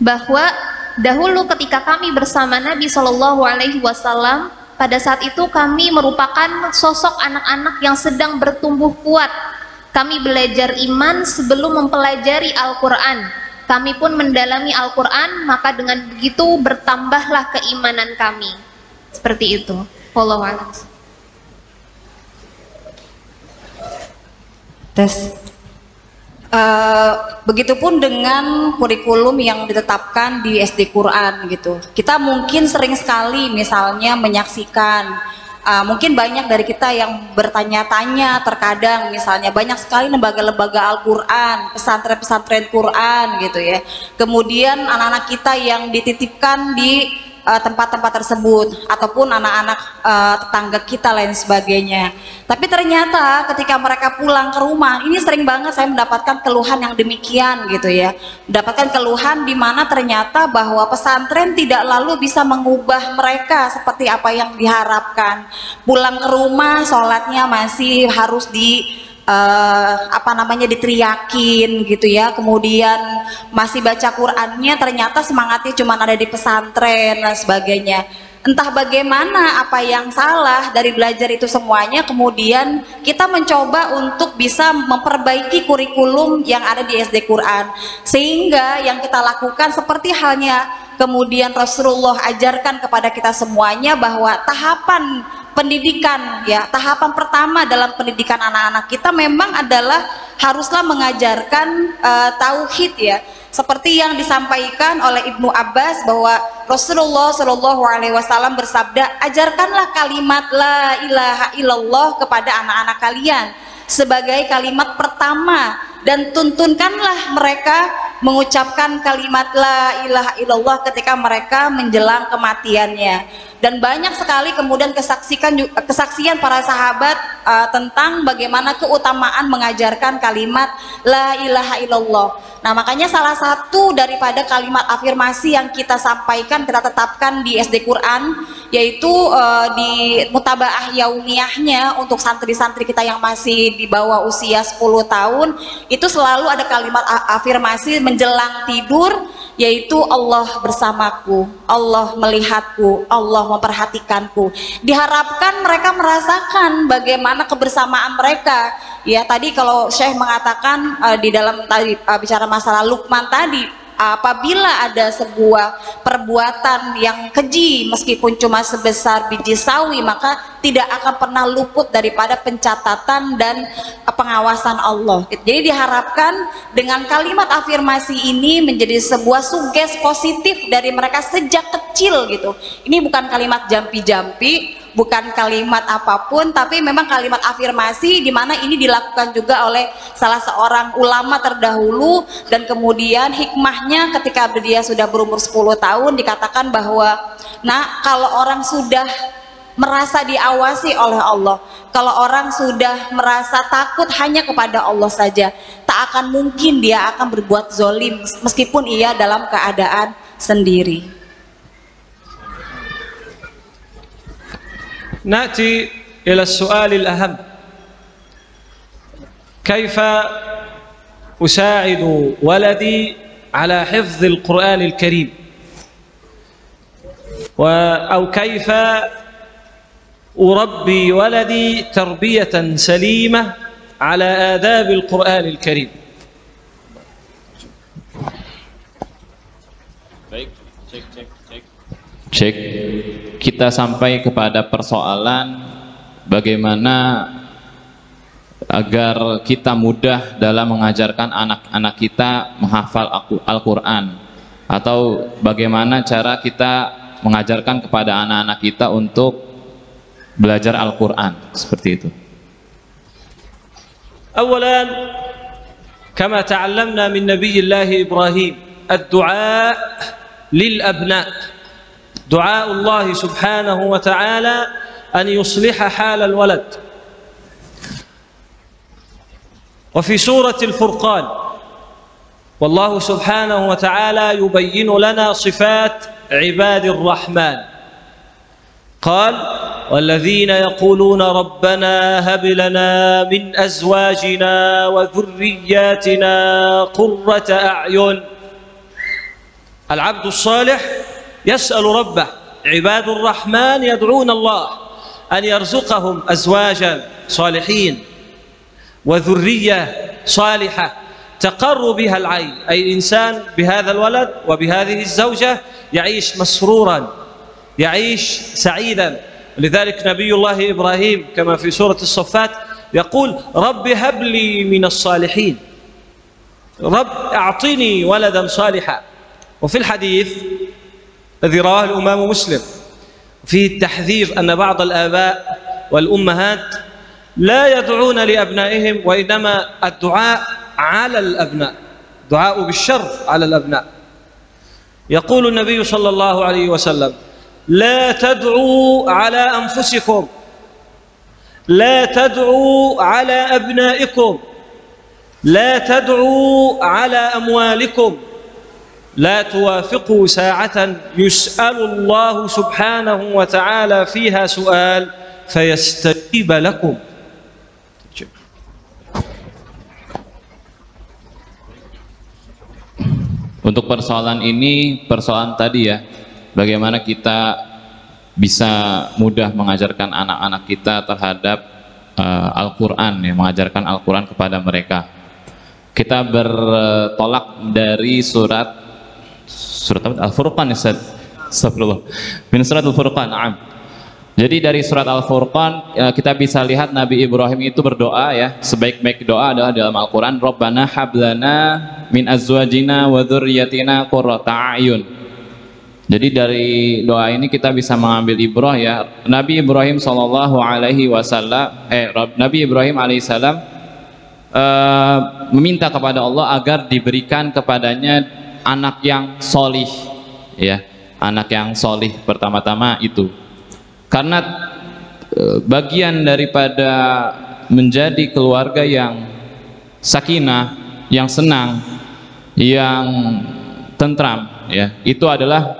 bahwa dahulu ketika kami bersama Nabi SAW, pada saat itu kami merupakan sosok anak-anak yang sedang bertumbuh kuat. Kami belajar iman sebelum mempelajari Al-Quran. Kami pun mendalami Al-Quran, maka dengan begitu bertambahlah keimanan kami. Seperti itu. Wallahu a'lam. Begitupun dengan kurikulum yang ditetapkan di SD Quran gitu. Kita mungkin sering sekali misalnya menyaksikan, mungkin banyak dari kita yang bertanya-tanya terkadang, misalnya banyak sekali lembaga-lembaga Al-Quran, pesantren-pesantren Quran gitu ya. Kemudian anak-anak kita yang dititipkan di tempat-tempat tersebut, ataupun anak-anak tetangga kita lain sebagainya. Tapi ternyata ketika mereka pulang ke rumah, ini sering banget saya mendapatkan keluhan yang demikian gitu ya. Mendapatkan keluhan di mana ternyata bahwa pesantren tidak lalu bisa mengubah mereka seperti apa yang diharapkan. Pulang ke rumah sholatnya masih harus diteriakin gitu ya, kemudian masih baca Qurannya ternyata semangatnya cuma ada di pesantren dan sebagainya. Entah bagaimana, apa yang salah dari belajar itu semuanya, kemudian kita mencoba untuk bisa memperbaiki kurikulum yang ada di SD Quran, sehingga yang kita lakukan seperti halnya kemudian Rasulullah ajarkan kepada kita semuanya, bahwa tahapan pendidikan, ya, tahapan pertama dalam pendidikan anak-anak kita memang adalah haruslah mengajarkan tauhid, ya. Seperti yang disampaikan oleh Ibnu Abbas bahwa Rasulullah Shallallahu Alaihi Wasallam bersabda, ajarkanlah kalimat la ilaha illallah kepada anak-anak kalian sebagai kalimat pertama, dan tuntunkanlah mereka mengucapkan kalimat la ilaha illallah ketika mereka menjelang kematiannya. Dan banyak sekali kemudian kesaksian para sahabat tentang bagaimana keutamaan mengajarkan kalimat la ilaha illallah. Nah, makanya salah satu daripada kalimat afirmasi yang kita sampaikan, kita tetapkan di SD Quran, yaitu di mutabaah yaumiyahnya untuk santri-santri kita yang masih di bawah usia 10 tahun, itu selalu ada kalimat afirmasi menjelang tidur, yaitu Allah bersamaku, Allah melihatku, Allah memperhatikanku. Diharapkan mereka merasakan bagaimana kebersamaan mereka. Ya, tadi kalau Syekh mengatakan di dalam tadi bicara masalah Luqman tadi, apabila ada sebuah perbuatan yang keji meskipun cuma sebesar biji sawi, maka tidak akan pernah luput daripada pencatatan dan pengawasan Allah. Jadi diharapkan dengan kalimat afirmasi ini menjadi sebuah suges positif dari mereka sejak kecil gitu. Ini bukan kalimat jampi-jampi, bukan kalimat apapun, tapi memang kalimat afirmasi, di mana ini dilakukan juga oleh salah seorang ulama terdahulu, dan kemudian hikmahnya ketika dia sudah berumur 10 tahun dikatakan bahwa, nah, kalau orang sudah merasa diawasi oleh Allah, kalau orang sudah merasa takut hanya kepada Allah saja, tak akan mungkin dia akan berbuat zolim meskipun ia dalam keadaan sendiri. نأتي إلى السؤال الأهم: كيف أساعد ولدي على حفظ القرآن الكريم؟ أو كيف أربي ولدي تربية سليمة على آداب القرآن الكريم؟ Cek, kita sampai kepada persoalan bagaimana agar kita mudah dalam mengajarkan anak-anak kita menghafal Al-Quran, atau bagaimana cara kita mengajarkan kepada anak-anak kita untuk belajar Al-Quran, seperti itu. أولا كما تعلمنا من نبي الله إبراهيم الدعاء للأبناء، دعاء الله سبحانه وتعالى أن يصلح حال الولد. وفي سورة الفرقان والله سبحانه وتعالى يبين لنا صفات عباد الرحمن، قال: والذين يقولون ربنا هب لنا من أزواجنا وذرياتنا قرة أعين. العبد الصالح يسأل ربه، عباد الرحمن يدعون الله أن يرزقهم أزواجا صالحين وذرية صالحة تقر بها العين، أي الإنسان بهذا الولد وبهذه الزوجة يعيش مسرورا، يعيش سعيدا. لذلك نبي الله إبراهيم كما في سورة الصفات يقول: رب هب لي من الصالحين، رب أعطني ولدا صالحا. وفي الحديث الذي رواه الإمام مسلم فيه التحذير أن بعض الآباء والأمهات لا يدعون لأبنائهم، وإنما الدعاء على الأبناء، دعاء بالشر على الأبناء. يقول النبي صلى الله عليه وسلم: لا تدعوا على أنفسكم، لا تدعوا على أبنائكم، لا تدعوا على أموالكم، لا توافقوا ساعة يسأل الله سبحانه وتعالى فيها سؤال فيستجيب لكم. Untuk persoalan ini, persoalan tadi ya, bagaimana kita bisa mudah mengajarkan anak-anak kita terhadap Al-Quran, ya, mengajarkan Al-Quran kepada mereka. Kita bertolak dari surat Al-Furqan, Astagfirullah, min surat Al-Furqan. Jadi dari surat Al-Furqan kita bisa lihat Nabi Ibrahim itu berdoa ya, sebaik-baik doa adalah dalam Al-Quran, Rabbana hablana min azwajina wa dzurriyyatina qurrata a'yun. Jadi dari doa ini kita bisa mengambil ibrah ya. Nabi Ibrahim Nabi Ibrahim alaihissalam meminta kepada Allah agar diberikan kepadanya anak yang solih ya, anak yang solih pertama-tama itu. Karena bagian daripada menjadi keluarga yang sakinah, yang senang, yang tentram ya, itu adalah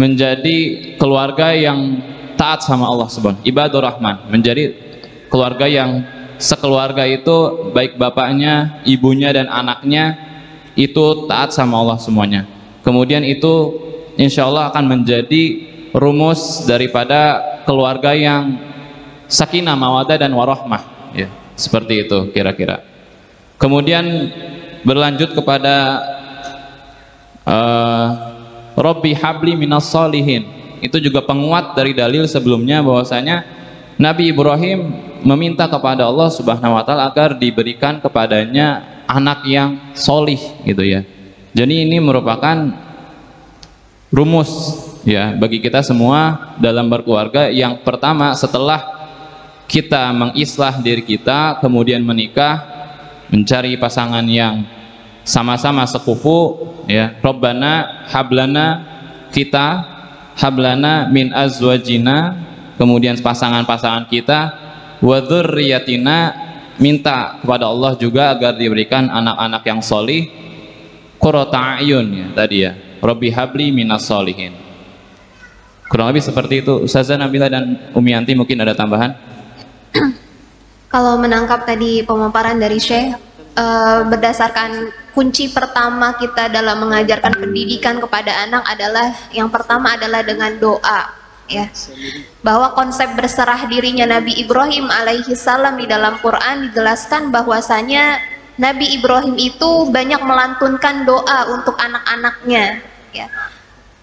menjadi keluarga yang taat sama Allah Subhanahu, ibadur rahman, menjadi keluarga yang sekeluarga itu baik bapaknya, ibunya dan anaknya itu taat sama Allah semuanya. Kemudian itu insya Allah akan menjadi rumus daripada keluarga yang sakinah, mawaddah dan warahmah ya, seperti itu kira-kira. Kemudian berlanjut kepada Rabbi habli minas solihin, itu juga penguat dari dalil sebelumnya bahwasanya Nabi Ibrahim meminta kepada Allah Subhanahu wa taala agar diberikan kepadanya anak yang solih gitu ya. Jadi ini merupakan rumus ya bagi kita semua dalam berkeluarga. Yang pertama, setelah kita mengislah diri kita, kemudian menikah, mencari pasangan yang sama-sama sekufu ya, Rabbana hablana, kita hablana min azwajina, kemudian pasangan-pasangan kita, wa dzurriyyatina, minta kepada Allah juga agar diberikan anak-anak yang solih, qurrata a'yun ya tadi ya, Rabbi habli minas solihin. Kurang lebih seperti itu. Ustazah Nabila dan Umiyanti mungkin ada tambahan? Kalau menangkap tadi pemaparan dari Syekh, berdasarkan kunci pertama kita dalam mengajarkan pendidikan kepada anak adalah, yang pertama adalah dengan doa ya. Bahwa konsep berserah dirinya Nabi Ibrahim alaihi salam di dalam Quran dijelaskan bahwasanya Nabi Ibrahim itu banyak melantunkan doa untuk anak-anaknya ya.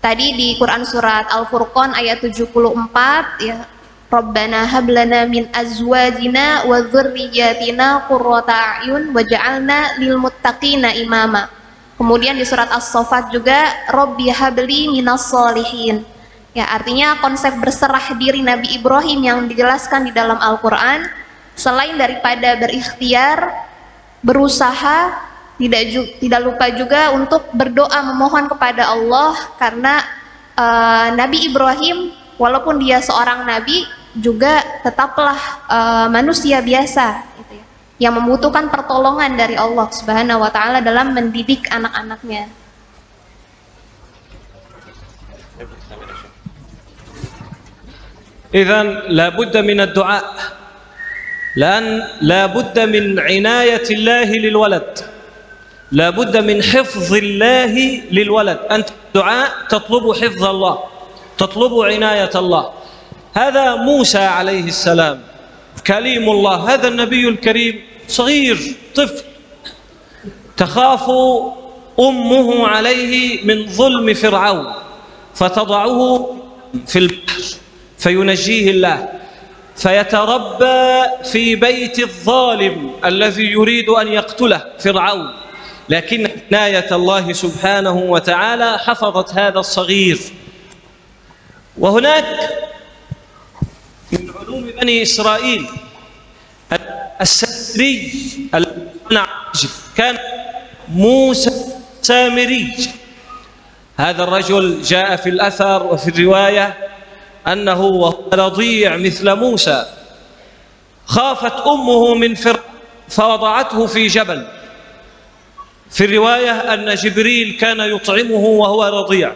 Tadi di Quran surat Al-Furqan ayat 74 ya, Rabbana hablana min azwajina wa dzurriyyatina qurrata a'yun waj'alna lil muttaqina imama. Kemudian di surat As-Saffat juga Rabbi habli minas solihin. Ya, artinya konsep berserah diri Nabi Ibrahim yang dijelaskan di dalam Al-Qur'an, selain daripada berikhtiar, berusaha, tidak lupa juga untuk berdoa memohon kepada Allah, karena Nabi Ibrahim walaupun dia seorang nabi juga tetaplah manusia biasa gitu ya, yang membutuhkan pertolongan dari Allah Subhanahu wa taala dalam mendidik anak-anaknya. إذن لا بد من الدعاء، لأن لا بد من عناية الله للولد، لا بد من حفظ الله للولد. أنت الدعاء تطلب حفظ الله، تطلب عناية الله. هذا موسى عليه السلام كليم الله، هذا النبي الكريم صغير طفل، تخاف أمه عليه من ظلم فرعون فتضعه في البحر فينجيه الله، فيتربى في بيت الظالم الذي يريد أن يقتله فرعون، لكن عناية الله سبحانه وتعالى حفظت هذا الصغير. وهناك من علوم بني إسرائيل السامري كان موسى سامري. هذا الرجل جاء في الأثر وفي الرواية أنه وهو رضيع مثل موسى خافت أمه من فرعون فوضعته في جبل. في الرواية أن جبريل كان يطعمه وهو رضيع.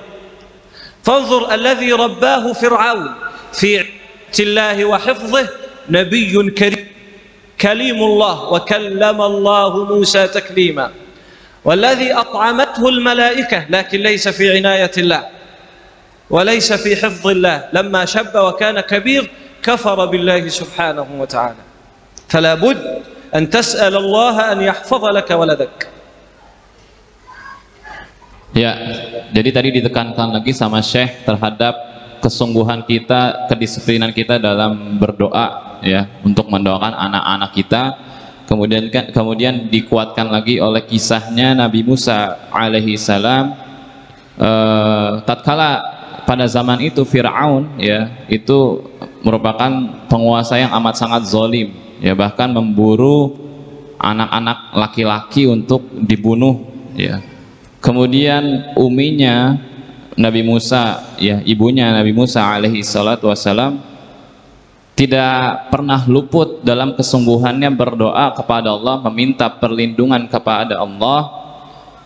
فانظر الذي رباه فرعون في عناية الله وحفظه نبي كريم كليم الله، وكلم الله موسى تكليما. والذي أطعمته الملائكة لكن ليس في عناية الله وليس في حفظ الله، لما شب وكان كبير كفر بالله سبحانه وتعالى. فلا بد أن تسأل الله أن يحفظ لك ولدك. Ya, jadi tadi ditekankan lagi sama Syekh terhadap kesungguhan kita, kedisiplinan kita dalam berdoa ya, untuk mendoakan anak-anak kita. Kemudian dikuatkan lagi oleh kisahnya Nabi Musa alaihi salam, tatkala pada zaman itu Fir'aun ya, itu merupakan penguasa yang amat sangat zalim ya, bahkan memburu anak-anak laki-laki untuk dibunuh ya. Kemudian uminya Nabi Musa ya, ibunya Nabi Musa alaihi salatu wassalam tidak pernah luput dalam kesungguhannya berdoa kepada Allah, meminta perlindungan kepada Allah,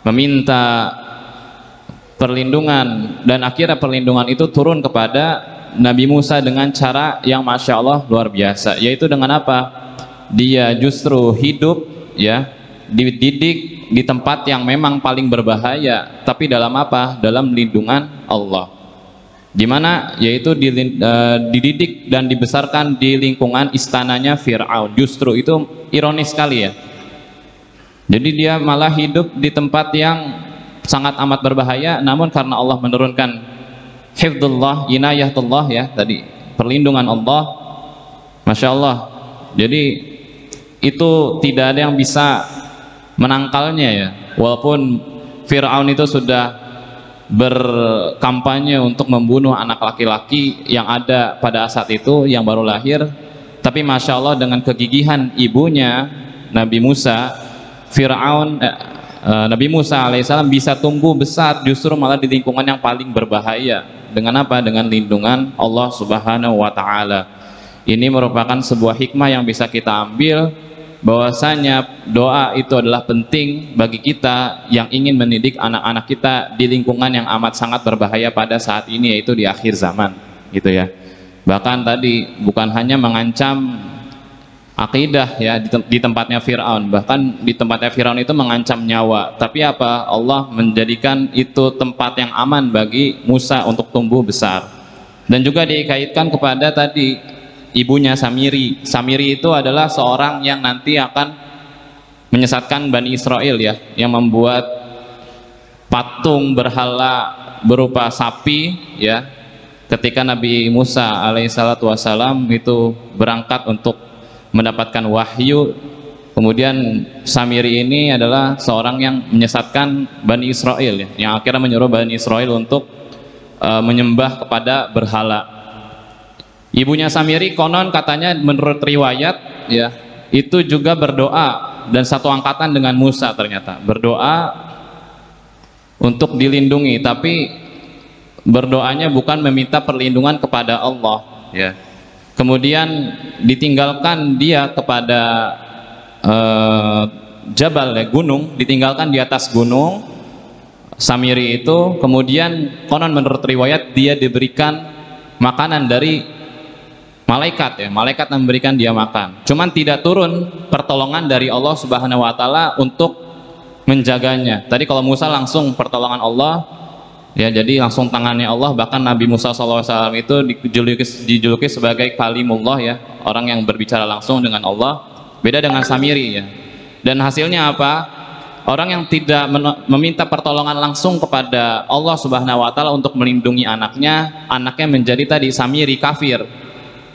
meminta perlindungan, dan akhirnya perlindungan itu turun kepada Nabi Musa dengan cara yang Masya Allah luar biasa, yaitu dengan apa? Dia justru hidup ya, dididik di tempat yang memang paling berbahaya, tapi dalam apa? Dalam lindungan Allah, dimana yaitu dididik dan dibesarkan di lingkungan istananya Fir'aun. Justru itu ironis sekali ya, jadi dia malah hidup di tempat yang sangat amat berbahaya, namun karena Allah menurunkan hifdzullah, inayatullah ya, tadi perlindungan Allah, Masya Allah, jadi itu tidak ada yang bisa menangkalnya ya. Walaupun Fir'aun itu sudah berkampanye untuk membunuh anak laki-laki yang ada pada saat itu yang baru lahir, tapi Masya Allah dengan kegigihan ibunya Nabi Musa, Nabi Musa alaihissalam bisa tumbuh besar justru malah di lingkungan yang paling berbahaya. Dengan apa? Dengan lindungan Allah Subhanahu wa Ta'ala. Ini merupakan sebuah hikmah yang bisa kita ambil, bahwasanya doa itu adalah penting bagi kita yang ingin mendidik anak-anak kita di lingkungan yang amat sangat berbahaya pada saat ini, yaitu di akhir zaman gitu ya. Bahkan tadi bukan hanya mengancam akidah ya di tempatnya Fir'aun, bahkan di tempatnya Fir'aun itu mengancam nyawa, tapi apa? Allah menjadikan itu tempat yang aman bagi Musa untuk tumbuh besar. Dan juga dikaitkan kepada tadi ibunya Samiri. Samiri itu adalah seorang yang nanti akan menyesatkan Bani Israel ya, yang membuat patung berhala berupa sapi ya, ketika Nabi Musa alaihissalatu wassalam itu berangkat untuk mendapatkan wahyu. Kemudian Samiri ini adalah seorang yang menyesatkan Bani Israel ya, yang akhirnya menyuruh Bani Israel untuk menyembah kepada berhala. Ibunya Samiri konon katanya menurut riwayat ya, itu juga berdoa dan satu angkatan dengan Musa, ternyata berdoa untuk dilindungi, tapi berdoanya bukan meminta perlindungan kepada Allah ya. Kemudian ditinggalkan dia kepada jabal ya, gunung, ditinggalkan di atas gunung Samiri itu. Kemudian konon menurut riwayat dia diberikan makanan dari malaikat ya, malaikat memberikan dia makan, cuman tidak turun pertolongan dari Allah Subhanahu wa Ta'ala untuk menjaganya. Tadi kalau Musa langsung pertolongan Allah ya, jadi langsung tangannya Allah. Bahkan Nabi Musa SAW itu dijuluki sebagai kalimullah ya, orang yang berbicara langsung dengan Allah, beda dengan Samiri ya. Dan hasilnya apa? Orang yang tidak meminta pertolongan langsung kepada Allah Subhanahu wa Ta'ala untuk melindungi anaknya menjadi tadi Samiri, kafir.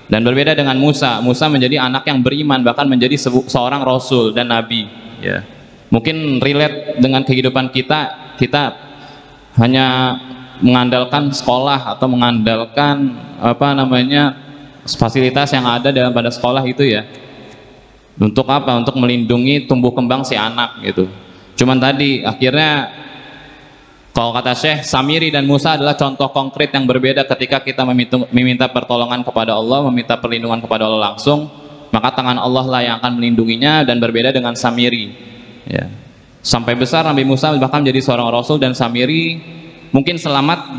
Dan berbeda dengan Musa, Musa menjadi anak yang beriman, bahkan menjadi seorang rasul dan nabi ya. Mungkin relate dengan kehidupan kita, kita hanya mengandalkan sekolah atau mengandalkan fasilitas yang ada dalam pada sekolah itu ya, untuk apa? Untuk melindungi tumbuh kembang si anak gitu. Cuman tadi akhirnya kalau kata Syekh, Samiri dan Musa adalah contoh konkret yang berbeda. Ketika kita meminta pertolongan kepada Allah, meminta perlindungan kepada Allah langsung, maka tangan Allah lah yang akan melindunginya. Dan berbeda dengan Samiri ya. Sampai besar Nabi Musa bahkan menjadi seorang rasul, dan Samiri mungkin selamat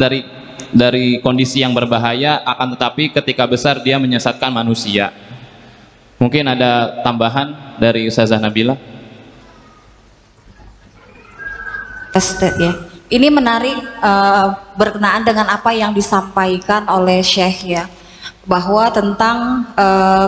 dari kondisi yang berbahaya, akan tetapi ketika besar dia menyesatkan manusia. Mungkin ada tambahan dari Ustazah Nabila? Tested ya. Ini menarik berkenaan dengan apa yang disampaikan oleh Syekh ya, bahwa tentang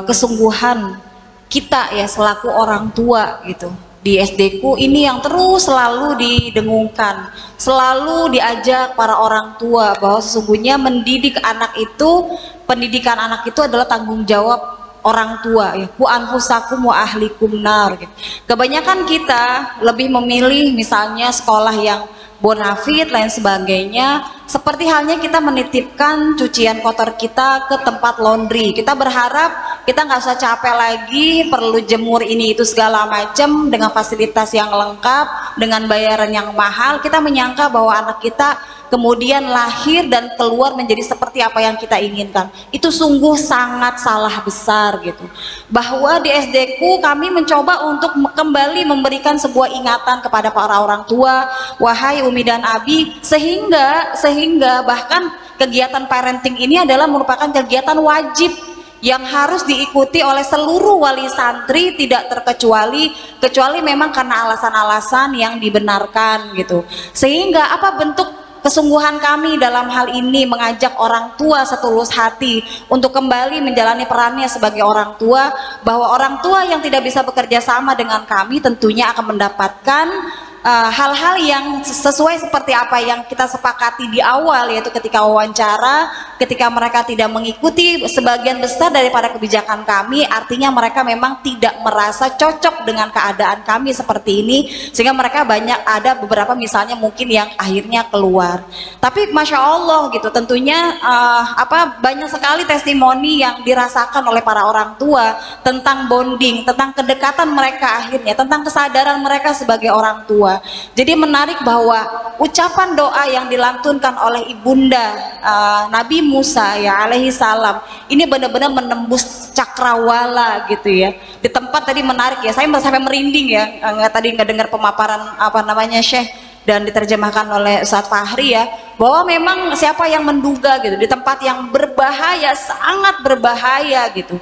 kesungguhan kita ya selaku orang tua gitu di SD ku ini yang terus selalu didengungkan, selalu diajak para orang tua bahwa sesungguhnya mendidik anak itu, pendidikan anak itu adalah tanggung jawab orang tua ya. Ku anfusakum wa ahlikum nar gitu. Kebanyakan kita lebih memilih misalnya sekolah yang bonafit lain sebagainya, seperti halnya kita menitipkan cucian kotor kita ke tempat laundry. Kita berharap kita nggak usah capek lagi perlu jemur ini itu segala macam dengan fasilitas yang lengkap, dengan bayaran yang mahal. Kita menyangka bahwa anak kita kemudian lahir dan keluar menjadi seperti apa yang kita inginkan. Itu sungguh sangat salah besar gitu. Bahwa di SD ku kami mencoba untuk kembali memberikan sebuah ingatan kepada para orang tua, wahai Umi dan Abi, sehingga bahkan kegiatan parenting ini adalah merupakan kegiatan wajib yang harus diikuti oleh seluruh wali santri tidak terkecuali, kecuali memang karena alasan-alasan yang dibenarkan gitu. Sehingga apa bentuk kesungguhan kami dalam hal ini mengajak orang tua setulus hati untuk kembali menjalani perannya sebagai orang tua, bahwa orang tua yang tidak bisa bekerja sama dengan kami tentunya akan mendapatkan hal-hal yang sesuai seperti apa yang kita sepakati di awal, yaitu ketika wawancara, ketika mereka tidak mengikuti sebagian besar daripada kebijakan kami, artinya mereka memang tidak merasa cocok dengan keadaan kami seperti ini, sehingga mereka banyak ada beberapa misalnya mungkin yang akhirnya keluar. Tapi Masya Allah gitu, tentunya banyak sekali testimoni yang dirasakan oleh para orang tua tentang bonding, tentang kedekatan mereka akhirnya, tentang kesadaran mereka sebagai orang tua. Jadi menarik bahwa ucapan doa yang dilantunkan oleh ibunda Nabi Musa ya alaihi salam ini benar-benar menembus cakrawala gitu ya. Di tempat tadi menarik ya, saya sampai merinding ya, tadi nggak dengar pemaparan Syekh dan diterjemahkan oleh Ustadz Fahri ya, bahwa memang siapa yang menduga gitu di tempat yang berbahaya, sangat berbahaya gitu.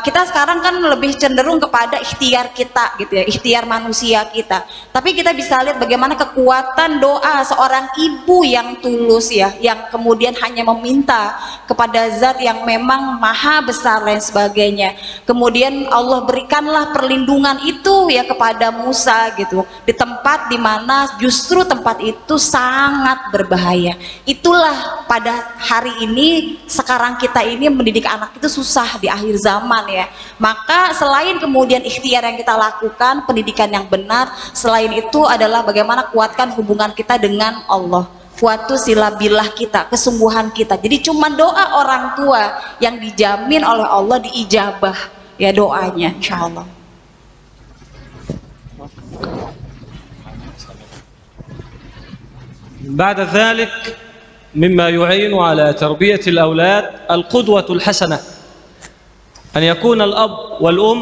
Kita sekarang kan lebih cenderung kepada ikhtiar kita gitu ya, ikhtiar manusia kita. Tapi kita bisa lihat bagaimana kekuatan doa seorang ibu yang tulus ya, yang kemudian hanya meminta kepada zat yang memang maha besar dan sebagainya. Kemudian Allah berikanlah perlindungan itu ya kepada Musa gitu, di tempat dimana justru tempat itu sangat berbahaya. Itulah pada hari ini, sekarang kita ini mendidik anak itu susah di akhir zaman ya. Maka selain kemudian ikhtiar yang kita lakukan, pendidikan yang benar, selain itu adalah bagaimana kuatkan hubungan kita dengan Allah, kuatu silabilah kita, kesungguhan kita. Jadi cuma doa orang tua yang dijamin oleh Allah diijabah ya doanya, insyaallah. بعد ذلك مما يعين على تربية الأولاد القدوة الحسنة، أن يكون الأب والأم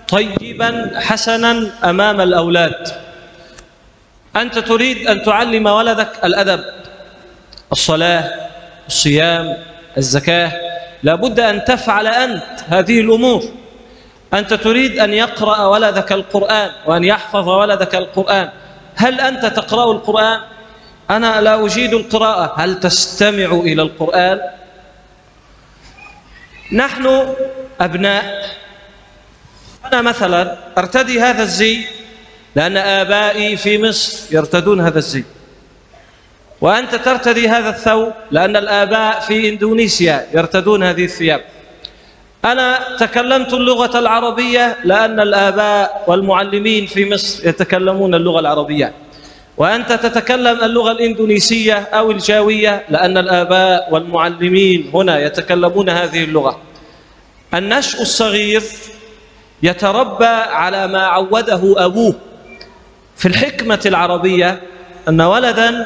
طيبا حسنا أمام الأولاد. أنت تريد أن تعلم ولدك الأدب، الصلاة، الصيام، الزكاة، لابد أن تفعل أنت هذه الأمور. أنت تريد أن يقرأ ولدك القرآن وأن يحفظ ولدك القرآن، هل أنت تقرأ القرآن؟ أنا لا أجيد القراءة، هل تستمع إلى القرآن؟ نحن أبناء، أنا مثلا أرتدي هذا الزي لأن آبائي في مصر يرتدون هذا الزي، وأنت ترتدي هذا الثوب لأن الآباء في إندونيسيا يرتدون هذه الثياب. أنا تكلمت اللغة العربية لأن الآباء والمعلمين في مصر يتكلمون اللغة العربية، وأنت تتكلم اللغة الإندونيسية أو الجاوية لأن الآباء والمعلمين هنا يتكلمون هذه اللغة. النشء الصغير يتربى على ما عوده أبوه. في الحكمة العربية أن ولدا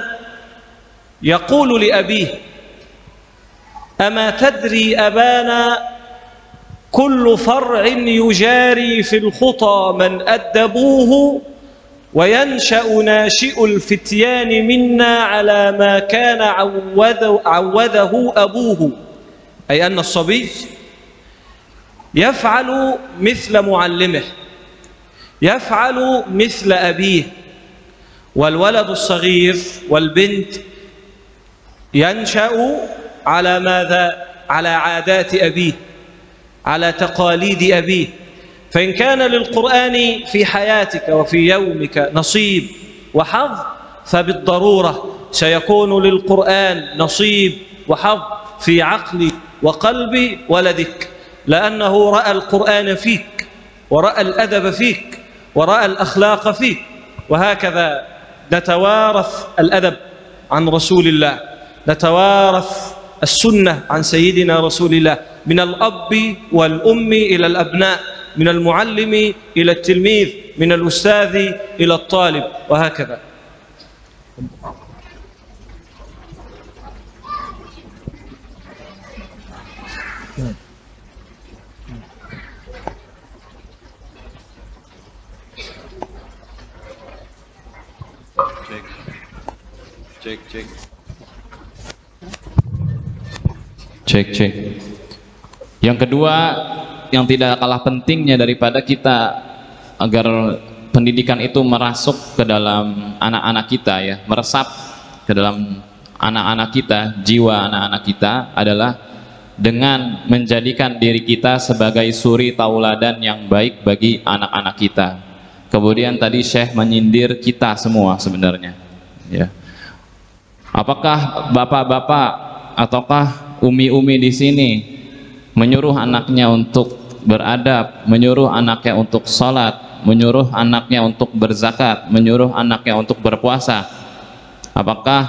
يقول لأبيه: أما تدري أبانا كل فرع يجاري في الخطى من أدبوه، وينشأ ناشئ الفتيان منا على ما كان عوده أبوه. أي أن الصبي يفعل مثل معلمه، يفعل مثل أبيه، والولد الصغير والبنت ينشأ على ماذا؟ على عادات أبيه، على تقاليد أبيه. فإن كان للقرآن في حياتك وفي يومك نصيب وحظ فبالضرورة سيكون للقرآن نصيب وحظ في عقل وقلب ولدك، لأنه رأى القرآن فيك ورأى الأدب فيك ورأى الأخلاق فيك. وهكذا نتوارث الأدب عن رسول الله، نتوارث السنة عن سيدنا رسول الله، من الأب والأم إلى الأبناء، من المعلم إلى التلميذ، من الأستاذ إلى الطالب، وهكذا. Cek. Yang kedua, yang tidak kalah pentingnya daripada kita agar pendidikan itu merasuk ke dalam anak-anak kita, ya, meresap ke dalam anak-anak kita, jiwa anak-anak kita, adalah dengan menjadikan diri kita sebagai suri tauladan yang baik bagi anak-anak kita. Kemudian tadi Syekh menyindir kita semua sebenarnya, ya. Apakah bapak-bapak ataukah umi-umi di sini menyuruh anaknya untuk beradab, menyuruh anaknya untuk sholat, menyuruh anaknya untuk berzakat, menyuruh anaknya untuk berpuasa? Apakah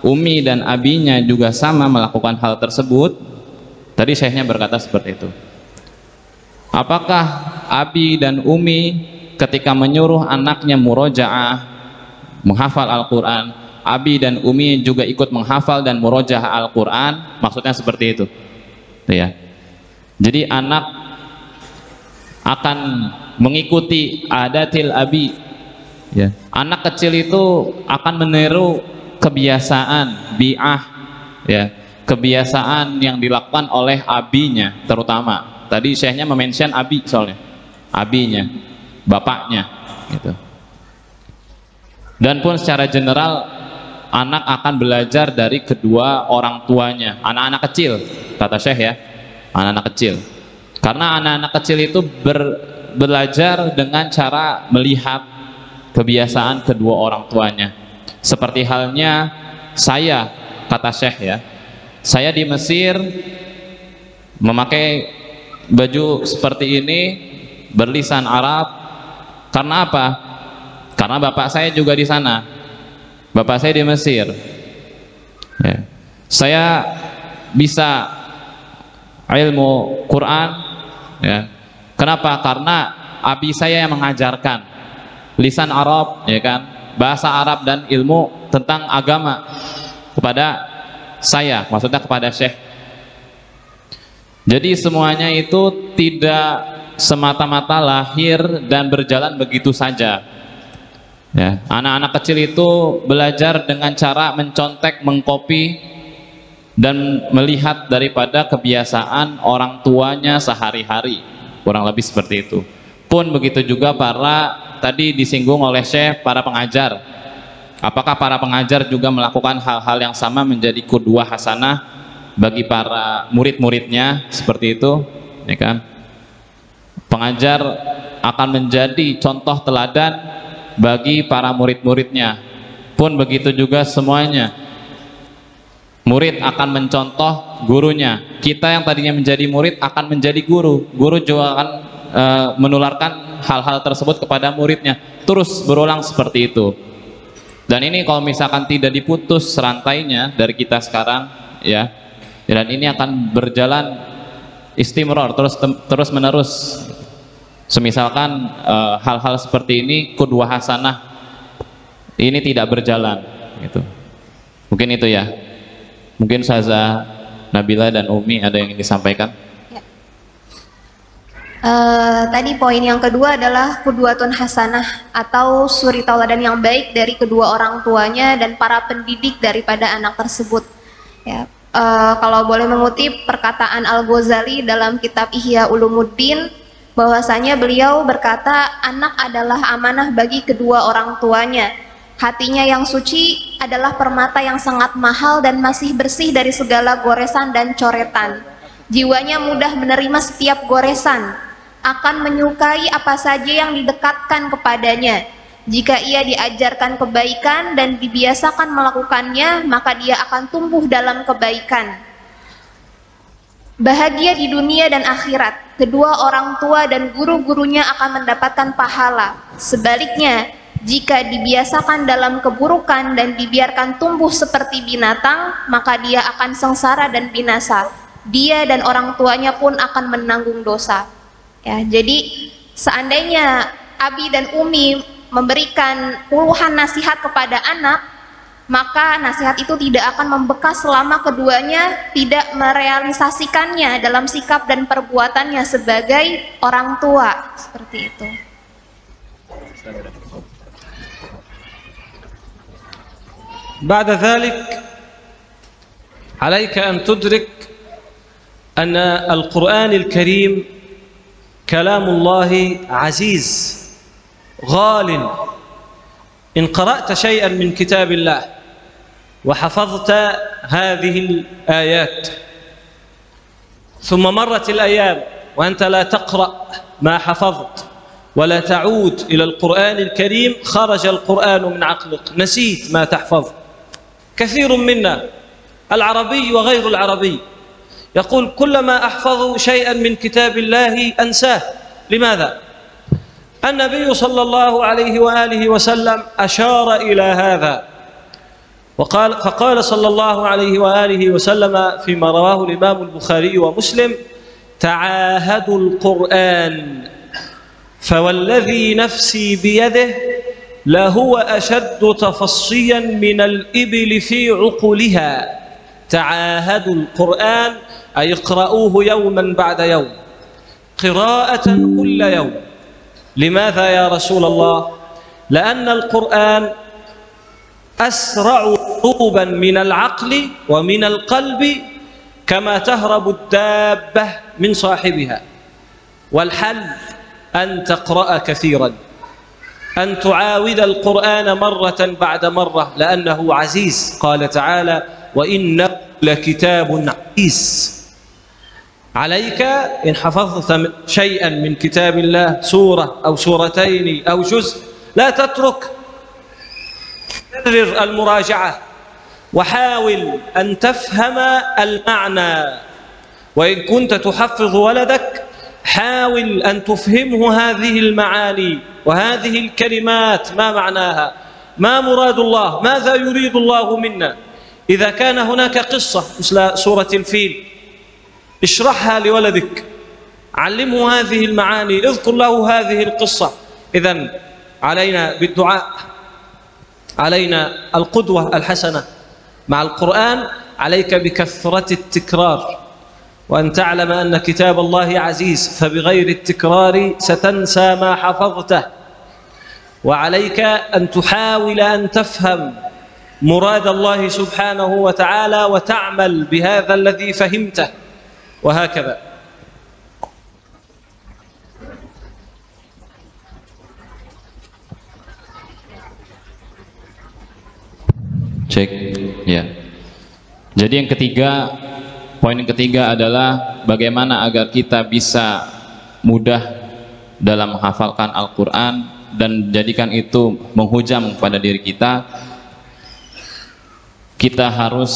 umi dan abinya juga sama melakukan hal tersebut? Tadi syekhnya berkata seperti itu. Apakah abi dan umi ketika menyuruh anaknya murojaah, menghafal Al-Quran, abi dan umi juga ikut menghafal dan murojaah Al-Quran? Maksudnya seperti itu, ya. Jadi anak akan mengikuti adatil abi, ya. Anak kecil itu akan meniru kebiasaan bi'ah, ya, kebiasaan yang dilakukan oleh abinya terutama. Tadi syekhnya mention abi, soalnya abinya, bapaknya, gitu. Dan pun secara general anak akan belajar dari kedua orang tuanya, anak-anak kecil, kata Syekh, ya, anak-anak kecil. Karena anak-anak kecil itu belajar dengan cara melihat kebiasaan kedua orang tuanya. Seperti halnya saya, kata Syekh, ya, saya di Mesir memakai baju seperti ini, berlisan Arab. Karena apa? Karena bapak saya juga di sana. Bapak saya di Mesir, ya. Saya bisa ilmu Quran, ya. Kenapa? Karena abi saya yang mengajarkan lisan Arab, ya kan, bahasa Arab dan ilmu tentang agama kepada saya, maksudnya kepada Syekh. Jadi semuanya itu tidak semata-mata lahir dan berjalan begitu saja. Ya, anak-anak kecil itu belajar dengan cara mencontek, mengkopi, dan melihat daripada kebiasaan orang tuanya sehari-hari, kurang lebih seperti itu. Pun begitu juga para, tadi disinggung oleh Syekh, para pengajar. Apakah para pengajar juga melakukan hal-hal yang sama, menjadi qudwah hasanah bagi para murid-muridnya, seperti itu, ya kan? Pengajar akan menjadi contoh teladan bagi para murid-muridnya. Pun begitu juga semuanya. Murid akan mencontoh gurunya. Kita yang tadinya menjadi murid akan menjadi guru. Guru juga akan menularkan hal-hal tersebut kepada muridnya. Terus berulang seperti itu. Dan ini kalau misalkan tidak diputus rantainya dari kita sekarang, ya, dan ini akan berjalan istimror, terus menerus. Semisalkan hal-hal seperti ini, qudwah hasanah ini tidak berjalan, gitu. Mungkin itu, ya. Mungkin Ustazah Nabila dan Umi ada yang ingin disampaikan. Ya. Tadi poin yang kedua adalah qudwatun hasanah atau suri tauladan yang baik dari kedua orang tuanya dan para pendidik daripada anak tersebut. Ya. Kalau boleh mengutip perkataan Al-Ghazali dalam kitab Ihya Ulumuddin, bahwasanya beliau berkata, anak adalah amanah bagi kedua orang tuanya. Hatinya yang suci adalah permata yang sangat mahal dan masih bersih dari segala goresan dan coretan. Jiwanya mudah menerima setiap goresan. akan menyukai apa saja yang didekatkan kepadanya. Jika ia diajarkan kebaikan dan dibiasakan melakukannya, maka dia akan tumbuh dalam kebaikan. Bahagia di dunia dan akhirat, kedua orang tua dan guru-gurunya akan mendapatkan pahala. Sebaliknya, jika dibiasakan dalam keburukan dan dibiarkan tumbuh seperti binatang, maka dia akan sengsara dan binasa. Dia dan orang tuanya pun akan menanggung dosa. Ya, jadi seandainya Abi dan Umi memberikan puluhan nasihat kepada anak, maka nasihat itu tidak akan membekas selama keduanya tidak merealisasikannya dalam sikap dan perbuatannya sebagai orang tua. Seperti itu. بعد ذلك عليك أن تدرك أن القرآن الكريم كلام الله عزيز غال. إن قرأت شيئا من كتاب الله وحفظت هذه الآيات ثم مرت الأيام وأنت لا تقرأ ما حفظت ولا تعود إلى القرآن الكريم، خرج القرآن من عقلك، نسيت ما تحفظ. كثير منا العربي وغير العربي يقول كلما أحفظ شيئا من كتاب الله أنساه. لماذا؟ النبي صلى الله عليه وآله وسلم أشار إلى هذا فقال صلى الله عليه وآله وسلم فيما رواه الإمام البخاري ومسلم: تعاهدوا القرآن فوالذي نفسي بيده لهو أشد تفصيا من الإبل في عقلها. تعاهدوا القرآن أي اقرأوه يوما بعد يوم، قراءة كل يوم. لماذا يا رسول الله؟ لأن القرآن أسرع هروبا من العقل ومن القلب كما تهرب الدابة من صاحبها. والحل أن تقرأ كثيرا، أن تعاود القرآن مرة بعد مرة لأنه عزيز. قال تعالى: وإنه لكتاب عزيز. عليك إن حفظت شيئا من كتاب الله، سورة أو سورتين أو جزء، لا تترك، كرر المراجعة وحاول أن تفهم المعنى. وإن كنت تحفظ ولدك حاول أن تفهمه هذه المعاني وهذه الكلمات، ما معناها، ما مراد الله، ماذا يريد الله منا. إذا كان هناك قصة مثل سورة الفيل اشرحها لولدك، علمه هذه المعاني، اذكر له هذه القصة. إذن علينا بالدعاء، علينا القدوة الحسنة مع القرآن. عليك بكثرة التكرار، وأن تعلم أن كتاب الله عزيز، فبغير التكرار ستنسى ما حفظته. وعليك أن تحاول أن تفهم مراد الله سبحانه وتعالى وتعمل بهذا الذي فهمته، وهكذا. Cek, ya. Jadi yang ketiga, poin yang ketiga adalah bagaimana agar kita bisa mudah dalam menghafalkan Al-Quran dan jadikan itu menghujam pada diri kita. Kita harus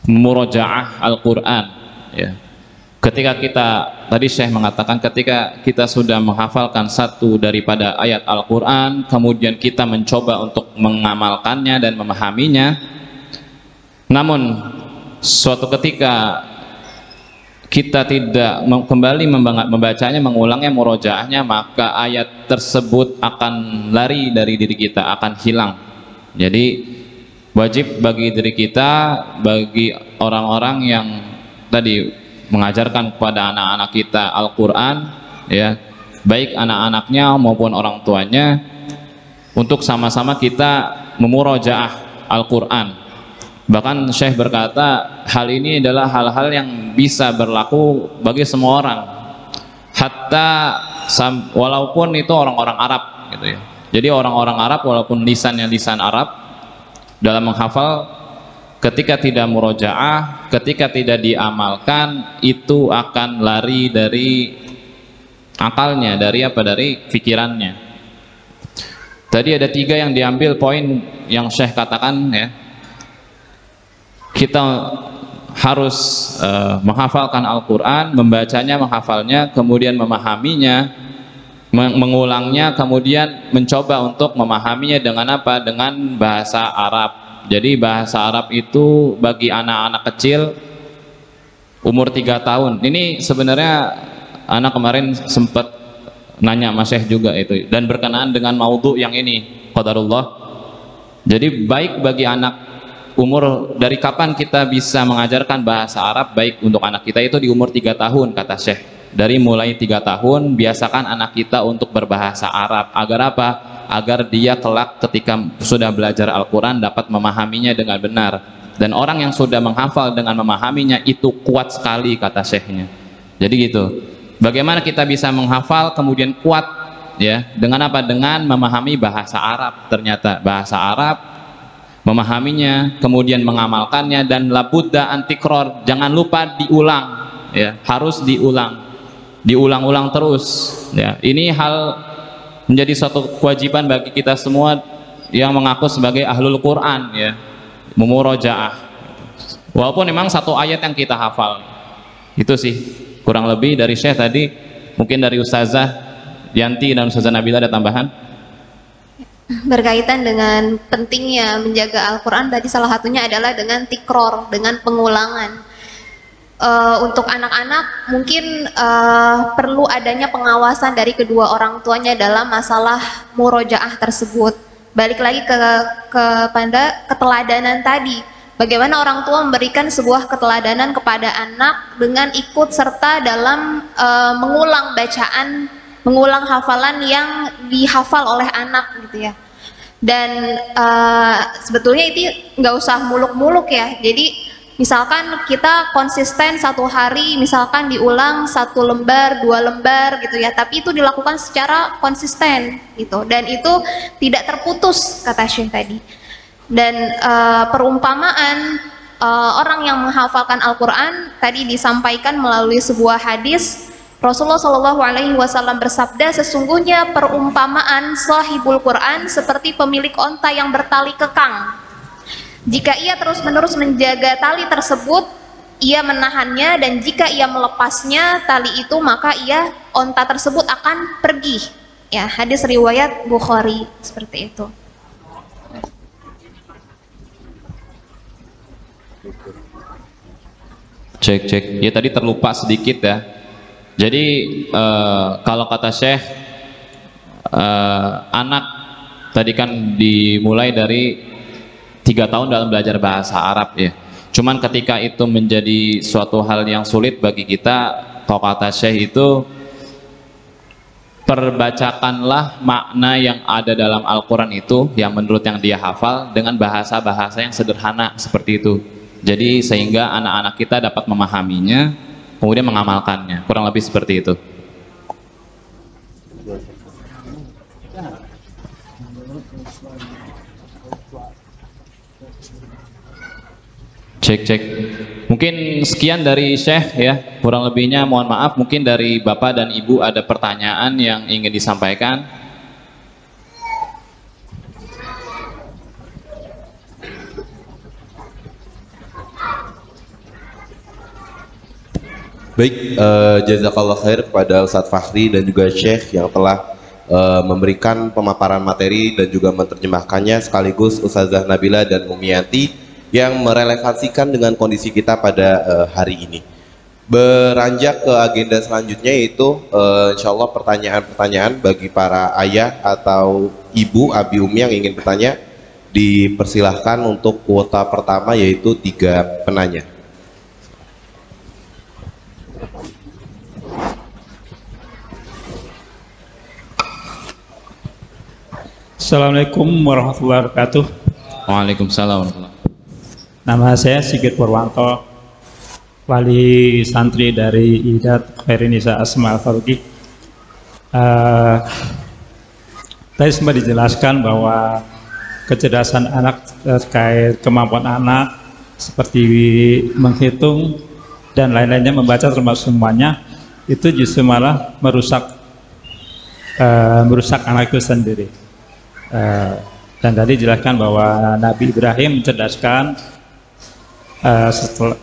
murojaah Al-Quran, ya. Ketika kita, tadi Syekh mengatakan, ketika kita sudah menghafalkan satu daripada ayat Al-Quran, kemudian kita mencoba untuk mengamalkannya dan memahaminya, namun suatu ketika kita tidak kembali membacanya, mengulangnya, murojaahnya, maka ayat tersebut akan lari dari diri kita, akan hilang. Jadi wajib bagi diri kita, bagi orang-orang yang tadi mengajarkan kepada anak-anak kita Al-Quran, ya, baik anak-anaknya maupun orang tuanya, untuk sama-sama kita memurojaah Al-Quran. Bahkan Syekh berkata, hal ini adalah hal-hal yang bisa berlaku bagi semua orang, hatta walaupun itu orang-orang Arab, gitu ya. Jadi orang-orang Arab walaupun lisannya lisan Arab, dalam menghafal ketika tidak murojaah, ketika tidak diamalkan, itu akan lari dari akalnya, dari apa? Dari pikirannya. Tadi ada 3 yang diambil poin yang Syekh katakan ya. Kita harus menghafalkan Al-Quran, membacanya, menghafalnya, kemudian memahaminya, mengulangnya, kemudian mencoba untuk memahaminya dengan apa? Dengan bahasa Arab. Jadi bahasa Arab itu bagi anak-anak kecil umur 3 tahun. Ini sebenarnya anak kemarin sempat nanya Mas Syekh juga itu, dan berkenaan dengan maudhu yang ini, qadarullah. Jadi baik bagi anak umur, dari kapan kita bisa mengajarkan bahasa Arab baik untuk anak kita itu di umur 3 tahun kata Syekh. Dari mulai 3 tahun biasakan anak kita untuk berbahasa Arab. Agar apa? Agar dia kelak ketika sudah belajar Al-Quran dapat memahaminya dengan benar. Dan orang yang sudah menghafal dengan memahaminya itu kuat sekali kata Syekhnya. Jadi gitu. Bagaimana kita bisa menghafal kemudian kuat ya? Dengan apa? Dengan memahami bahasa Arab. Ternyata bahasa Arab, memahaminya, kemudian mengamalkannya, dan labudda antikror, jangan lupa diulang ya, harus diulang-ulang terus ya. Ini hal menjadi suatu kewajiban bagi kita semua yang mengaku sebagai ahlul Quran ya, memurojaah. Walaupun memang satu ayat yang kita hafal. Itu sih kurang lebih dari Syekh tadi. Mungkin dari Ustazah Yanti dan Ustazah Nabila ada tambahan? Berkaitan dengan pentingnya menjaga Al-Quran tadi, salah satunya adalah dengan tikror, dengan pengulangan. Untuk anak-anak mungkin perlu adanya pengawasan dari kedua orang tuanya dalam masalah murojaah tersebut. Balik lagi kepada keteladanan tadi, bagaimana orang tua memberikan sebuah keteladanan kepada anak dengan ikut serta dalam mengulang bacaan, mengulang hafalan yang dihafal oleh anak gitu ya. Dan sebetulnya itu nggak usah muluk-muluk ya. Jadi misalkan kita konsisten 1 hari, misalkan diulang 1 lembar, 2 lembar gitu ya, tapi itu dilakukan secara konsisten gitu, dan itu tidak terputus kata Syekh tadi. Dan perumpamaan orang yang menghafalkan Al-Quran tadi disampaikan melalui sebuah hadis. Rasulullah SAW bersabda, sesungguhnya perumpamaan sahibul Quran seperti pemilik onta yang bertali kekang. Jika ia terus-menerus menjaga tali tersebut, ia menahannya, dan jika ia melepasnya tali itu, maka onta tersebut akan pergi. Ya, hadis riwayat Bukhari seperti itu. Cek. Ya tadi terlupa sedikit ya. Jadi kalau kata Syekh, anak tadi kan dimulai dari 3 tahun dalam belajar bahasa Arab ya. Cuman ketika itu menjadi suatu hal yang sulit bagi kita, kalau kata Syekh itu, perbacakanlah makna yang ada dalam Al-Quran itu yang menurut yang dia hafal dengan bahasa-bahasa yang sederhana seperti itu. Jadi sehingga anak-anak kita dapat memahaminya, kemudian mengamalkannya. Kurang lebih seperti itu. Cek. Mungkin sekian dari Syekh ya. Kurang lebihnya mohon maaf. Mungkin dari Bapak dan Ibu ada pertanyaan yang ingin disampaikan. Baik, jazakallah khair kepada Ustadz Fahri dan juga Syekh yang telah memberikan pemaparan materi dan juga menerjemahkannya, sekaligus Ustazah Nabila dan Umiyanti yang merelevansikan dengan kondisi kita pada hari ini. Beranjak ke agenda selanjutnya, yaitu insya Allah pertanyaan-pertanyaan bagi para ayah atau ibu, abi, umi yang ingin bertanya, dipersilahkan untuk kuota pertama, yaitu 3 penanya. Assalamualaikum warahmatullahi wabarakatuh. Waalaikumsalam. Nama saya Sigit Purwanto, wali santri dari Idat Khairinisa Asma Al-Faruqi. Tadi sempat dijelaskan bahwa kecerdasan anak terkait kemampuan anak seperti menghitung dan lain-lainnya, membaca termasuk semuanya, itu justru malah merusak merusak anak itu sendiri. Dan tadi jelaskan bahwa Nabi Ibrahim mencerdaskan,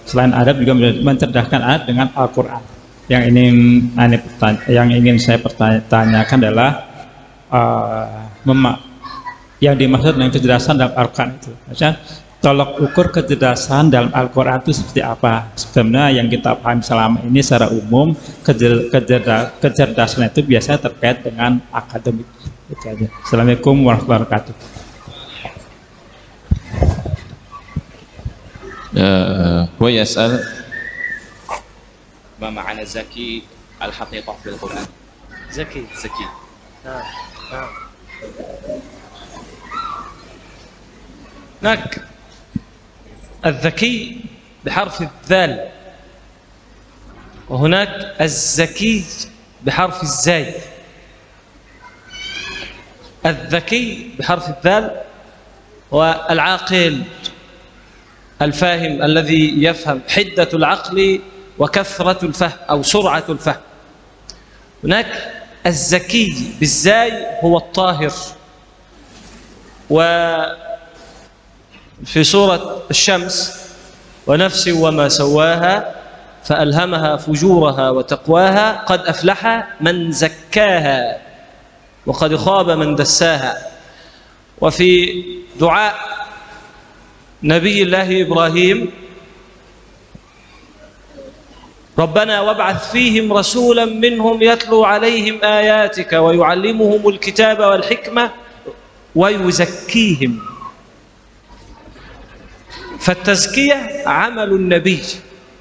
selain adab juga mencerdaskan anak dengan Al-Quran. Yang ingin saya pertanyakan adalah yang dimaksud dengan kecerdasan dalam Al-Quran itu. Maksudnya, tolok ukur kecerdasan dalam Al-Quran itu seperti apa? Sebenarnya yang kita pahami selama ini secara umum, kecerdasan itu biasanya terkait dengan akademik. Itu aja. Assalamualaikum warahmatullahi wabarakatuh. ويسأل ما معنى زكي الحقيقة في القرآن؟ زكي زكي. هناك الذكي بحرف الذال، وهناك الزكي بحرف الزاي. الذكي بحرف الذال هو العاقل الفاهم الذي يفهم، حدة العقل وكثرة الفهم أو سرعة الفهم. هناك الزكي بالزاي هو الطاهر. وفي سورة الشمس ونفس وما سواها فألهمها فجورها وتقواها قد أفلح من زكاها وقد خاب من دساها. وفي دعاء نبي الله إبراهيم ربنا وابعث فيهم رسولا منهم يتلو عليهم آياتك ويعلمهم الكتاب والحكمة ويزكيهم. فالتزكية عمل النبي.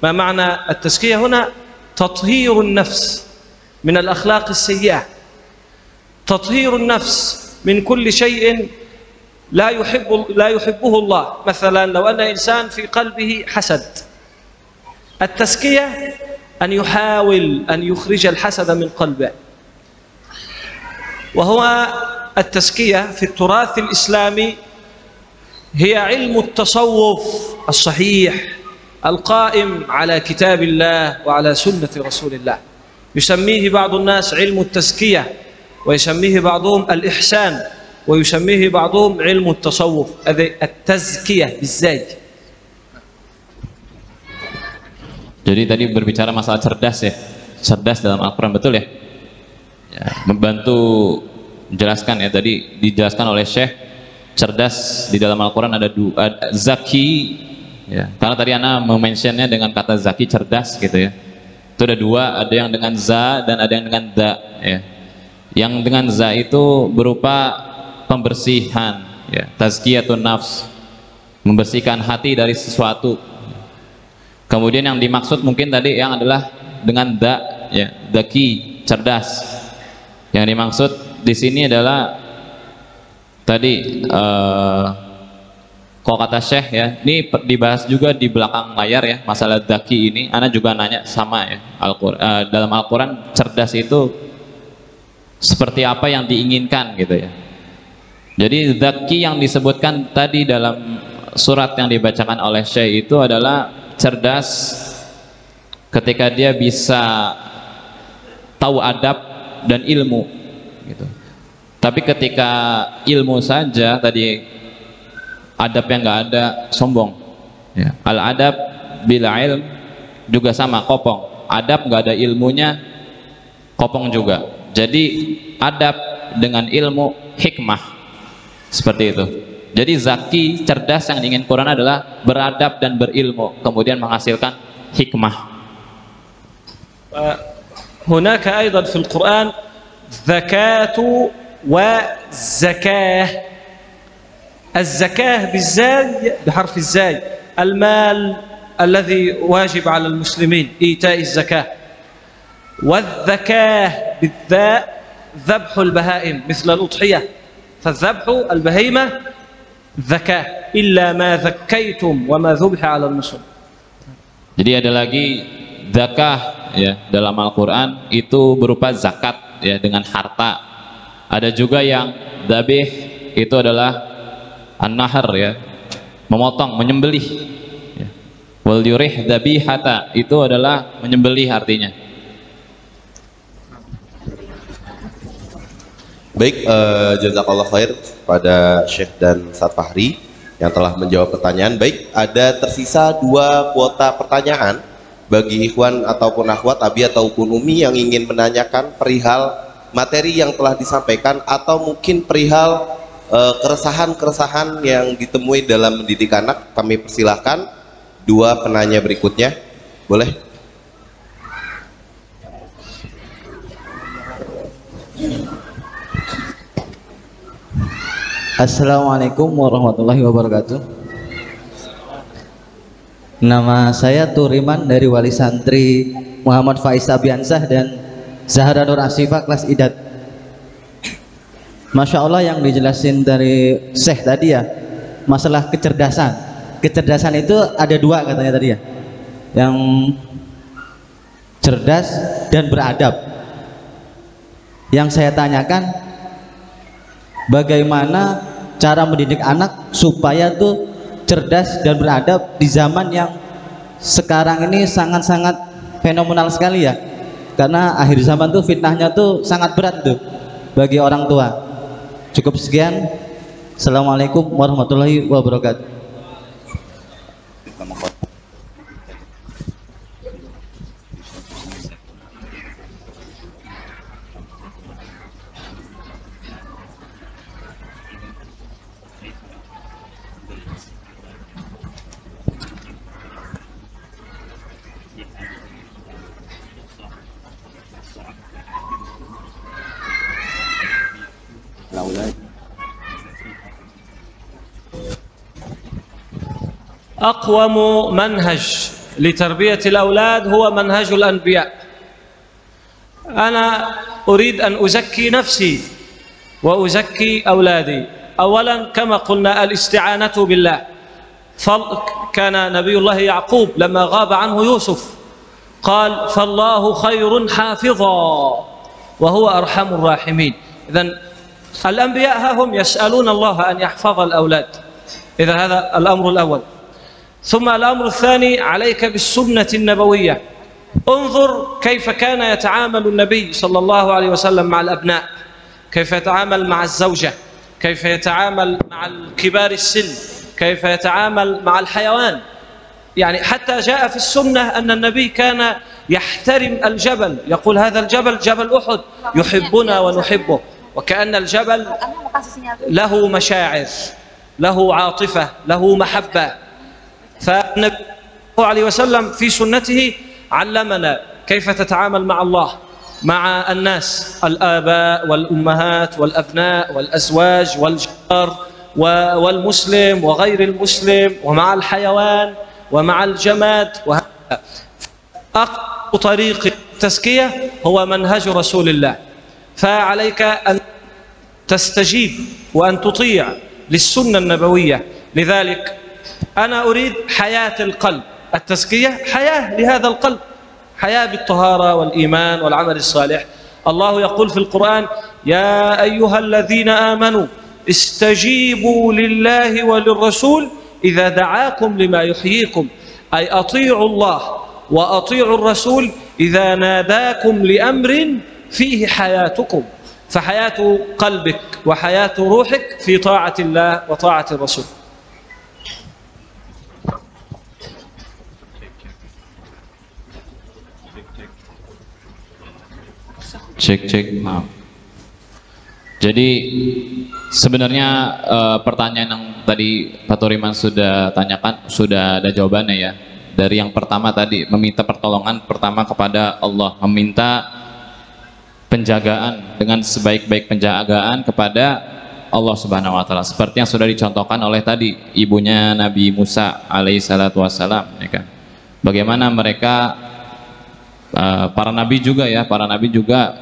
ما معنى التزكية هنا؟ تطهير النفس من الأخلاق السيئة، تطهير النفس من كل شيء لا يحبه الله. مثلا لو أن إنسان في قلبه حسد، التزكية أن يحاول أن يخرج الحسد من قلبه. وهو التزكية في التراث الإسلامي هي علم التصوف الصحيح القائم على كتاب الله وعلى سنة رسول الله. يسميه بعض الناس علم التزكية، ويسميه بعضهم الإحسان، ويسميه بعضهم علم التصوف. التزكية بالزاي. Jadi tadi berbicara masalah cerdas ya, cerdas dalam Al-Quran, betul ya? Membantu menjelaskan ya, tadi dijelaskan oleh Syekh, cerdas di dalam Al-Quran ada dua, zaki ya, karena tadi Ana mentionnya dengan kata zaki, cerdas gitu ya. Itu ada dua, ada yang dengan za dan ada yang dengan da ya. Yang dengan za itu berupa pembersihan ya, tazkiyatun nafs, membersihkan hati dari sesuatu. Kemudian yang dimaksud mungkin tadi yang adalah dengan da ya, daki, cerdas. Yang dimaksud di sini adalah tadi kalau kata Syekh ya, ini dibahas juga di belakang layar ya, masalah daki ini. Ana juga nanya sama ya, dalam Al-Quran cerdas itu seperti apa yang diinginkan gitu ya. Jadi daki yang disebutkan tadi dalam surat yang dibacakan oleh Syekh itu adalah cerdas ketika dia bisa tahu adab dan ilmu gitu. Tapi ketika ilmu saja tadi adabnya nggak ada, sombong ya. Al adab bila ilm juga sama, kopong. Adab nggak ada ilmunya, kopong juga. Jadi adab dengan ilmu, hikmah, seperti itu. Jadi zaki, cerdas yang diingin Quran adalah beradab dan berilmu, kemudian menghasilkan hikmah. هناك أيضا في القرآن زكاة وزكاة. الزكاة بالزاي بحرف الزاي المال الذي واجب على المسلمين إيتاء الزكاة. والذكاة بالذاء ذبح البهائم مثل الأضحية. فالذبح البهيمة zakah illa ma zakkaitum wa ma dzubha 'ala nusub. Jadi ada lagi zakah ya dalam Al-Qur'an itu berupa zakat ya dengan harta. Ada juga yang dzabih itu adalah an-nahr ya, memotong, menyembelih ya. Wal yurih dzabihata itu adalah menyembelih artinya. Baik, jazakallah khair pada Syekh dan Ustadz Fahri yang telah menjawab pertanyaan. Baik, ada tersisa 2 kuota pertanyaan bagi ikhwan ataupun akhwat abi ataupun umi yang ingin menanyakan perihal materi yang telah disampaikan atau mungkin perihal keresahan-keresahan yang ditemui dalam mendidik anak. Kami persilahkan 2 penanya berikutnya, boleh? Assalamualaikum warahmatullahi wabarakatuh. Nama saya Turiman dari Wali Santri Muhammad Faiz Abiansah dan Zahra Nur Asifah kelas Idat. Masya Allah yang dijelasin dari Syekh tadi ya, masalah kecerdasan. Kecerdasan itu ada 2 katanya tadi ya, yang cerdas dan beradab. Yang saya tanyakan, bagaimana cara mendidik anak supaya tuh cerdas dan beradab di zaman yang sekarang ini sangat-sangat fenomenal sekali ya, karena akhir zaman tuh fitnahnya tuh sangat berat tuh bagi orang tua. Cukup sekian. Assalamualaikum warahmatullahi wabarakatuh. أقوم منهج لتربية الأولاد هو منهج الأنبياء. أنا أريد أن أزكي نفسي وأزكي أولادي. أولا كما قلنا الاستعانة بالله. كان نبي الله يعقوب لما غاب عنه يوسف قال فالله خير حافظا وهو أرحم الراحمين. إذن الأنبياء هم يسألون الله أن يحفظ الأولاد. إذا هذا الأمر الأول. ثم الأمر الثاني عليك بالسنة النبوية. انظر كيف كان يتعامل النبي صلى الله عليه وسلم مع الأبناء، كيف يتعامل مع الزوجة، كيف يتعامل مع الكبار السن، كيف يتعامل مع الحيوان. يعني حتى جاء في السنة أن النبي كان يحترم الجبل، يقول هذا الجبل جبل أحد يحبنا ونحبه، وكأن الجبل له مشاعر، له عاطفة، له محبة. فالنبي صلى الله عليه وسلم في سنته علمنا كيف تتعامل مع الله، مع الناس، الآباء والأمهات والأبناء والأزواج والجار والمسلم وغير المسلم ومع الحيوان ومع الجماد. وهذا أقوى طريق التزكية هو منهج رسول الله. فعليك أن تستجيب وأن تطيع للسنة النبوية. لذلك أنا أريد حياة القلب. التزكية حياة لهذا القلب، حياة بالطهارة والإيمان والعمل الصالح. الله يقول في القرآن يا أيها الذين آمنوا استجيبوا لله وللرسول إذا دعاكم لما يحييكم، أي أطيعوا الله وأطيعوا الرسول إذا ناداكم لأمر فيه حياتكم. فحياة قلبك وحياة روحك في طاعة الله وطاعة الرسول. Cek, maaf. Jadi sebenarnya pertanyaan yang tadi Pak Turiman sudah tanyakan sudah ada jawabannya ya. Dari yang pertama tadi meminta pertolongan pertama kepada Allah, meminta penjagaan dengan sebaik-baik penjagaan kepada Allah Subhanahu wa taala. Seperti yang sudah dicontohkan oleh tadi ibunya Nabi Musa alaihi salatu wassalam, ya kan. Bagaimana mereka para nabi juga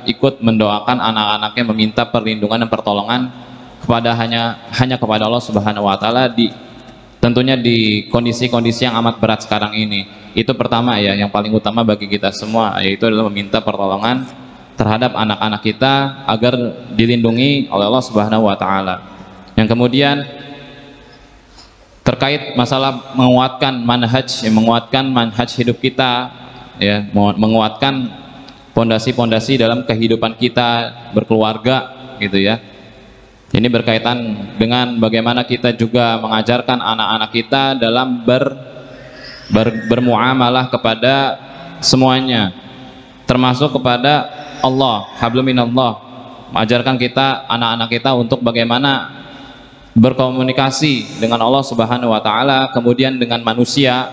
ikut mendoakan anak-anaknya meminta perlindungan dan pertolongan kepada hanya kepada Allah Subhanahu wa taala tentunya di kondisi-kondisi yang amat berat sekarang ini. Itu pertama ya, yang paling utama bagi kita semua, yaitu adalah meminta pertolongan terhadap anak-anak kita agar dilindungi oleh Allah Subhanahu wa taala. Yang kemudian terkait masalah menguatkan manhaj hidup kita ya, menguatkan pondasi-pondasi dalam kehidupan kita berkeluarga gitu ya. Ini berkaitan dengan bagaimana kita juga mengajarkan anak-anak kita dalam bermuamalah kepada semuanya, termasuk kepada Allah, hablum minallah. Mengajarkan kita, anak-anak kita untuk bagaimana berkomunikasi dengan Allah Subhanahu wa taala, kemudian dengan manusia,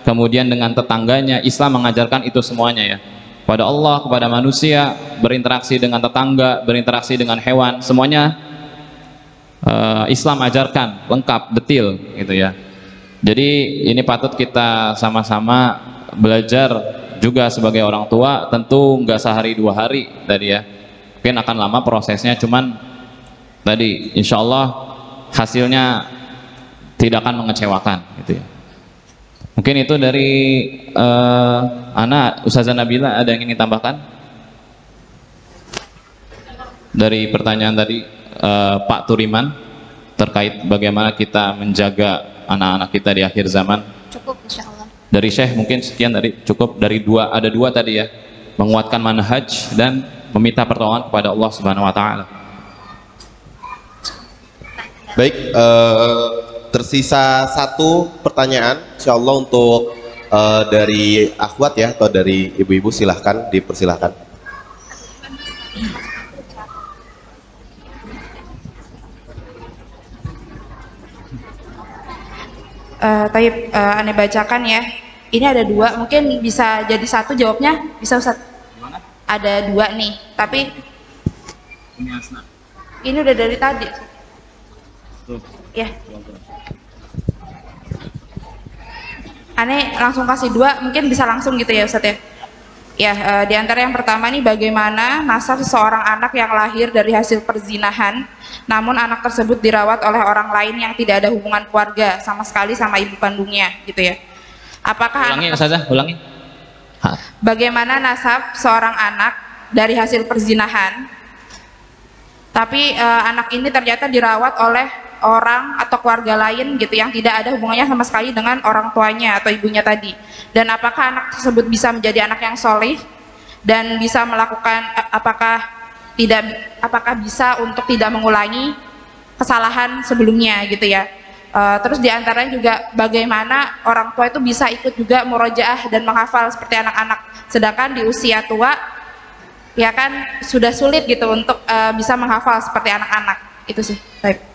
kemudian dengan tetangganya. Islam mengajarkan itu semuanya ya. Kepada Allah, kepada manusia, berinteraksi dengan tetangga, berinteraksi dengan hewan, semuanya Islam ajarkan lengkap, detil gitu ya. Jadi ini patut kita sama-sama belajar juga sebagai orang tua. Tentu nggak sehari dua hari tadi ya, mungkin akan lama prosesnya, cuman tadi insya Allah hasilnya tidak akan mengecewakan gitu ya. Mungkin itu dari Ana. Ustazah Nabila, ada yang ingin ditambahkan dari pertanyaan tadi Pak Turiman terkait bagaimana kita menjaga anak-anak kita di akhir zaman? Cukup insyaallah. Dari Syekh mungkin sekian, dari cukup, dari ada dua tadi ya, menguatkan manhaj dan meminta pertolongan kepada Allah Subhanahu wa taala. Baik, tersisa satu pertanyaan insyaallah untuk dari akhwat ya, atau dari ibu-ibu, silahkan dipersilahkan. Taib, aneh bacakan ya. Ini ada dua, mungkin bisa jadi satu jawabnya, bisa Ustaz? Ada dua nih, tapi ini udah dari tadi. Ya. Aneh langsung kasih dua, mungkin bisa langsung gitu ya Ustaz ya. Ya, di antara yang pertama nih, bagaimana nasab seseorang anak yang lahir dari hasil perzinahan, namun anak tersebut dirawat oleh orang lain yang tidak ada hubungan keluarga sama sekali sama ibu kandungnya, gitu ya. Apakah ulangi Ustazah, ulangi. Bagaimana nasab seorang anak dari hasil perzinahan, tapi anak ini ternyata dirawat oleh orang atau keluarga lain gitu yang tidak ada hubungannya sama sekali dengan orang tuanya atau ibunya tadi, dan apakah anak tersebut bisa menjadi anak yang soleh dan bisa melakukan apakah bisa untuk tidak mengulangi kesalahan sebelumnya gitu ya. Terus diantaranya juga bagaimana orang tua itu bisa ikut juga murojaah dan menghafal seperti anak-anak, sedangkan di usia tua ya kan sudah sulit gitu untuk bisa menghafal seperti anak-anak. Itu sih. Baik.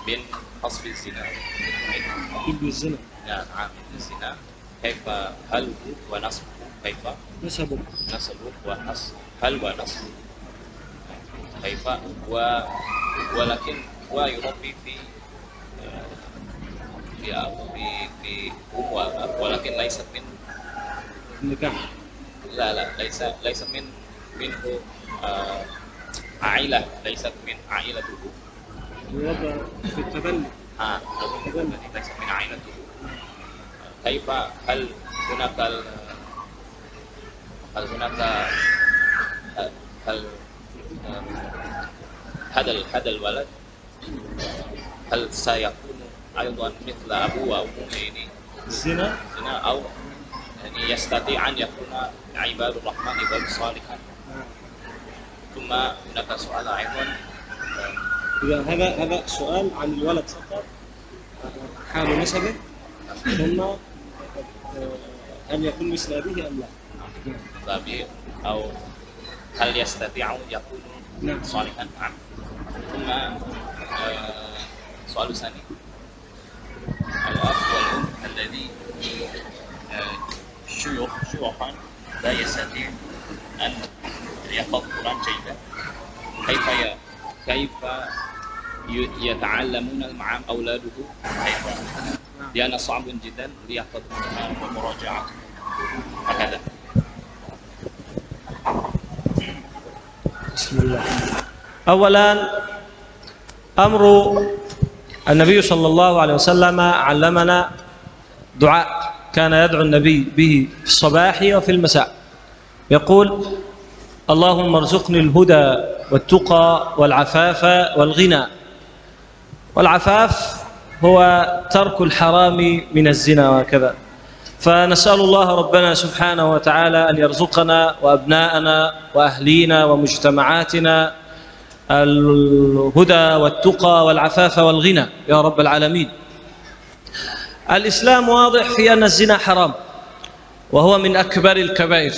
bin hasbi zina bin zina ya amil zina kaifa haluhu wa nasbuhu kaifa nasabuhu wa hal wa nasbuhu kaifa walakin wa yurabbi fi umwal walakin laysat min nikah laysat minhu ailah, laysat min ailatuhu الوضع في التبني ليس من عائلته كيف هل هناك هذا الولد هل سيكون أيضا مثل أبوه وأمه يعني الزنا أو يعني يستطيع أن يكون عباد الرحمن عباد صالحا. ثم هناك سؤال أيضا، إذا هذا سؤال عن الولد فقط حال نسبه، ثم هل يكون مثل أبيه أم لا؟ أبيه أو هل يستطيع يكون صالحا؟ نعم. ثم سؤال ثاني، الأب والأم الذي شيوخا لا يستطيع أن يحفظ القرآن جيدا، كيف يتعلمون مع أولاده؟ كيف؟ لأن صعب جدا ليحفظ القرآن ومراجعته هكذا. بسم الله. أولا أمر النبي صلى الله عليه وسلم علمنا دعاء كان يدعو النبي به في الصباح وفي المساء، يقول اللهم ارزقني الهدى والتقى والعفاف والغنى. والعفاف هو ترك الحرام من الزنا وكذا. فنسأل الله ربنا سبحانه وتعالى أن يرزقنا وأبناءنا وأهلينا ومجتمعاتنا الهدى والتقى والعفاف والغنى يا رب العالمين. الإسلام واضح في أن الزنا حرام وهو من أكبر الكبائر،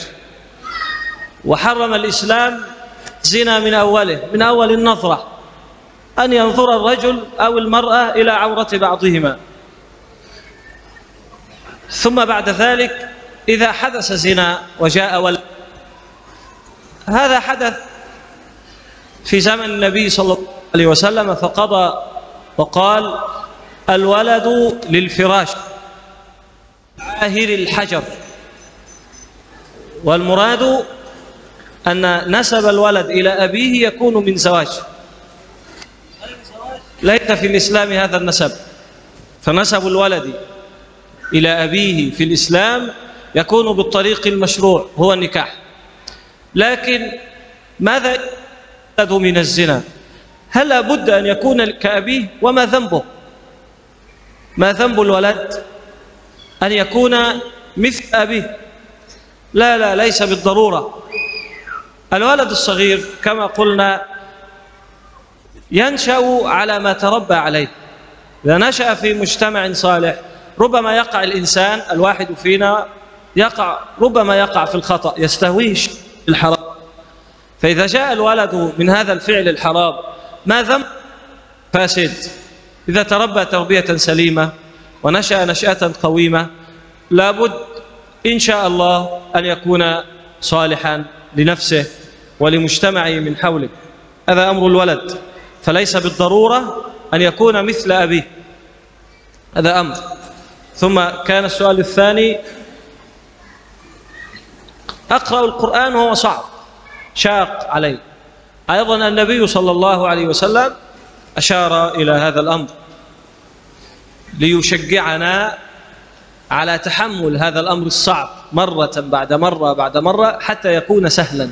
وحرم الإسلام زنا من أوله، من أول النظرة، أن ينظر الرجل أو المرأة إلى عورة بعضهما. ثم بعد ذلك إذا حدث زنا وجاء ولد، هذا حدث في زمن النبي صلى الله عليه وسلم فقضى وقال الولد للفراش عاهر الحجر، والمراد أن نسب الولد إلى أبيه يكون من زواج. ليس في الإسلام هذا النسب، فنسب الولد إلى أبيه في الإسلام يكون بالطريق المشروع هو النكاح. لكن ماذا يولد من الزنا؟ هل لابد أن يكون كأبيه؟ وما ذنبه؟ ما ذنب الولد أن يكون مثل أبيه؟ لا لا، ليس بالضرورة. الولد الصغير كما قلنا ينشأ على ما تربى عليه. إذا نشأ في مجتمع صالح ربما يقع الإنسان الواحد فينا ربما يقع في الخطأ، يستهويه الحرام. فإذا جاء الولد من هذا الفعل الحرام ما ذنب؟ فاسد. إذا تربى تربية سليمة ونشأ نشأة قويمة لابد إن شاء الله أن يكون صالحا لنفسه ولمجتمعه من حوله. هذا أمر الولد، فليس بالضرورة أن يكون مثل أبيه، هذا أمر. ثم كان السؤال الثاني، أقرأ القرآن وهو صعب شاق علي. أيضا النبي صلى الله عليه وسلم أشار إلى هذا الأمر ليشجعنا على تحمل هذا الأمر الصعب مرة بعد مرة بعد مرة حتى يكون سهلا.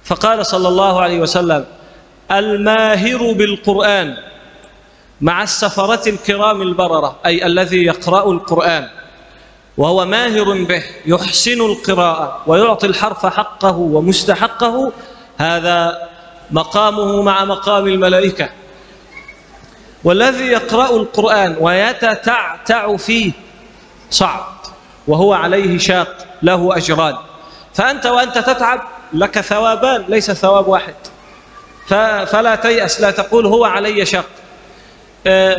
فقال صلى الله عليه وسلم الماهر بالقرآن مع السفرة الكرام البررة، أي الذي يقرأ القرآن وهو ماهر به يحسن القراءة ويعطي الحرف حقه ومستحقه، هذا مقامه مع مقام الملائكة. والذي يقرأ القرآن ويتتعتع فيه صعب وهو عليه شاق له أجران. فأنت وأنت تتعب لك ثوابان ليس ثواب واحد، فلا تيأس، لا تقول هو علي شق.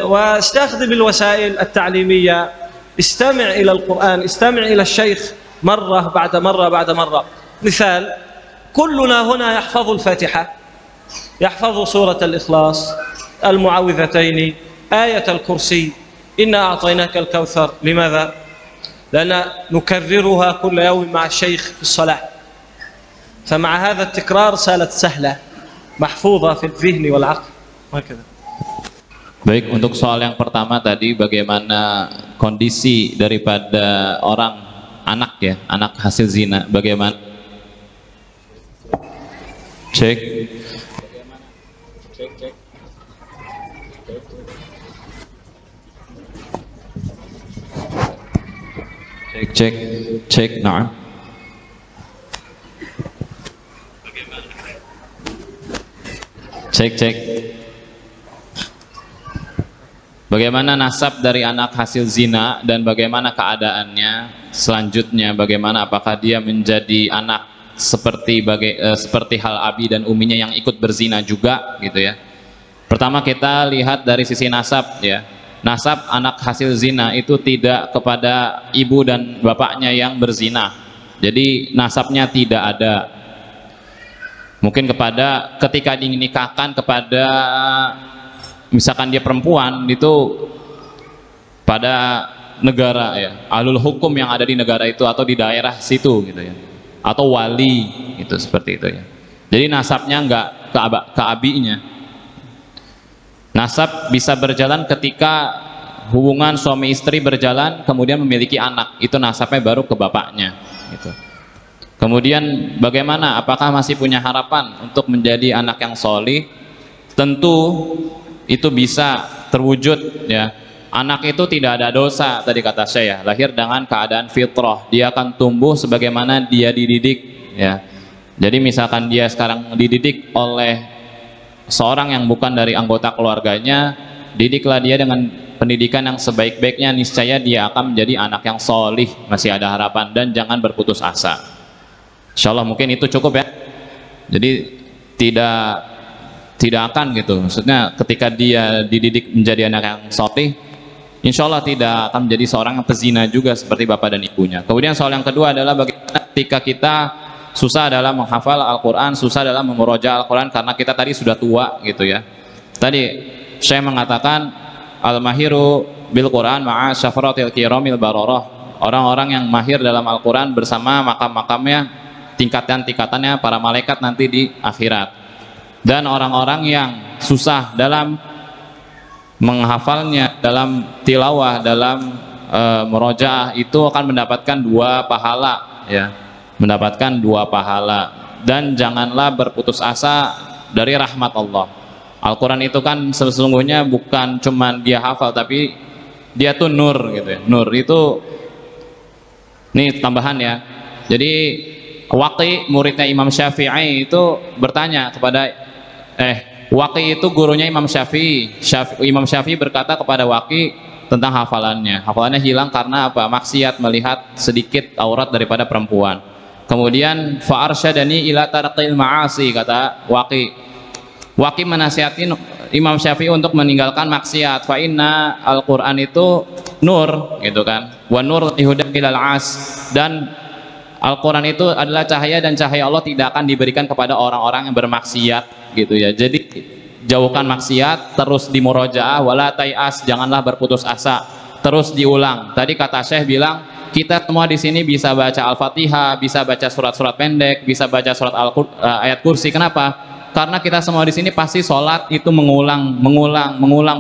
واستخدم الوسائل التعليمية، استمع إلى القرآن، استمع إلى الشيخ مرة بعد مرة بعد مرة. مثال، كلنا هنا يحفظ الفاتحة، يحفظ سورة الإخلاص، المعوذتين، آية الكرسي، إنا أعطيناك الكوثر. لماذا؟ لأن نكررها كل يوم مع الشيخ في الصلاة، فمع هذا التكرار صارت سهلة محفوظة في الذهن والعقل وهكذا. Baik, untuk soal yang pertama tadi bagaimana kondisi daripada orang anak ya, anak hasil zina, bagaimana? Cek. Cek, nah. Cek. Bagaimana nasab dari anak hasil zina dan bagaimana keadaannya selanjutnya? Bagaimana, apakah dia menjadi anak seperti hal abi dan uminya yang ikut berzina juga gitu ya? Pertama kita lihat dari sisi nasab ya. Nasab anak hasil zina itu tidak kepada ibu dan bapaknya yang berzina. Jadi nasabnya tidak ada. Mungkin ketika dinikahkan kepada misalkan dia perempuan itu pada negara ya, ahlul hukum yang ada di negara itu atau di daerah situ gitu ya, atau wali itu seperti itu ya. Jadi nasabnya enggak ke abinya. Nasab bisa berjalan ketika hubungan suami istri berjalan kemudian memiliki anak, itu nasabnya baru ke bapaknya gitu. Kemudian bagaimana, apakah masih punya harapan untuk menjadi anak yang solih? Tentu itu bisa terwujud ya. Anak itu tidak ada dosa, tadi kata saya, lahir dengan keadaan fitrah, dia akan tumbuh sebagaimana dia dididik ya. Jadi misalkan dia sekarang dididik oleh seorang yang bukan dari anggota keluarganya, didiklah dia dengan pendidikan yang sebaik-baiknya, niscaya dia akan menjadi anak yang solih, masih ada harapan, dan jangan berputus asa. Insya Allah mungkin itu cukup ya. Jadi tidak akan gitu, maksudnya ketika dia dididik menjadi anak yang solih, insya Allah tidak akan menjadi seorang yang pezina juga seperti bapak dan ibunya. Kemudian soal yang kedua adalah bagaimana ketika kita susah dalam menghafal Al-Quran, susah dalam memurojaah Al-Quran karena kita tadi sudah tua gitu ya. Tadi saya mengatakan al-mahiru bil Quran ma'a syafaratil kiramil bararah, orang-orang yang mahir dalam Al-Quran bersama makam-makamnya, tingkatan-tingkatannya para malaikat nanti di akhirat. Dan orang-orang yang susah dalam menghafalnya, dalam tilawah, dalam murojaah, itu akan mendapatkan 2 pahala ya, mendapatkan 2 pahala. Dan janganlah berputus asa dari rahmat Allah. Al-Quran itu kan sesungguhnya bukan cuman dia hafal, tapi dia tuh nur gitu ya. Nur itu, nih tambahan ya, jadi Waqi, muridnya Imam Syafi'i, itu bertanya kepada Waqi itu gurunya Imam Syafi'i. Imam Syafi'i berkata kepada Waqi tentang hafalannya. Hafalannya hilang karena apa? Maksiat, melihat sedikit aurat daripada perempuan. Kemudian fa'arsyadani ila tarqil ma'asi, kata Waqi. Waqi menasihati Imam Syafi'i untuk meninggalkan maksiat. Fa inna Al-Qur'an itu nur gitu kan. Wa nur ihudam ilal as, dan Al-Quran itu adalah cahaya, dan cahaya Allah tidak akan diberikan kepada orang-orang yang bermaksiat gitu ya. Jadi jauhkan maksiat, terus dimurojaah, wala tai'as, janganlah berputus asa, terus diulang. Tadi kata Syekh bilang, kita semua di sini bisa baca Al-Fatihah, bisa baca surat-surat pendek, bisa baca surat ayat kursi. Kenapa? Karena kita semua di sini pasti sholat itu mengulang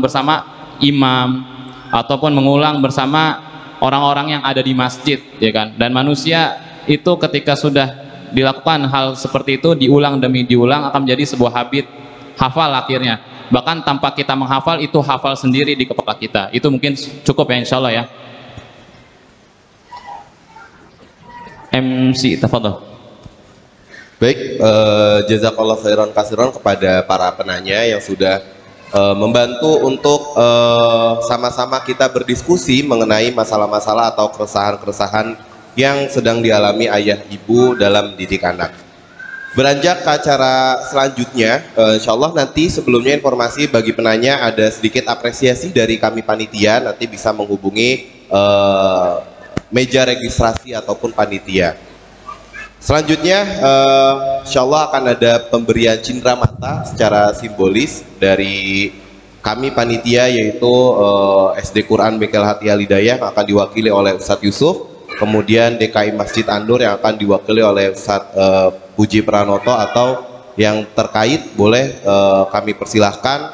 bersama imam, ataupun mengulang bersama orang-orang yang ada di masjid ya kan. Dan manusia itu ketika sudah dilakukan hal seperti itu, diulang demi diulang, akan menjadi sebuah habit, hafal akhirnya. Bahkan tanpa kita menghafal, itu hafal sendiri di kepala kita. Itu mungkin cukup ya, insya Allah ya. MC, tafadhol. Baik, jazakallah khairan kasiran kepada para penanya yang sudah membantu untuk sama-sama kita berdiskusi mengenai masalah-masalah atau keresahan-keresahan yang sedang dialami ayah ibu dalam didik anak. Beranjak ke acara selanjutnya, insya Allah nanti sebelumnya informasi bagi penanya, ada sedikit apresiasi dari kami panitia, nanti bisa menghubungi meja registrasi ataupun panitia. Selanjutnya insya Allah akan ada pemberian cindera mata secara simbolis dari kami panitia, yaitu SD Quran Bekel Hati Al-Hidayah, yang akan diwakili oleh Ustadz Yusuf. Kemudian DKI Masjid An-Nur yang akan diwakili oleh Ustadz Puji Pranoto, atau yang terkait boleh kami persilahkan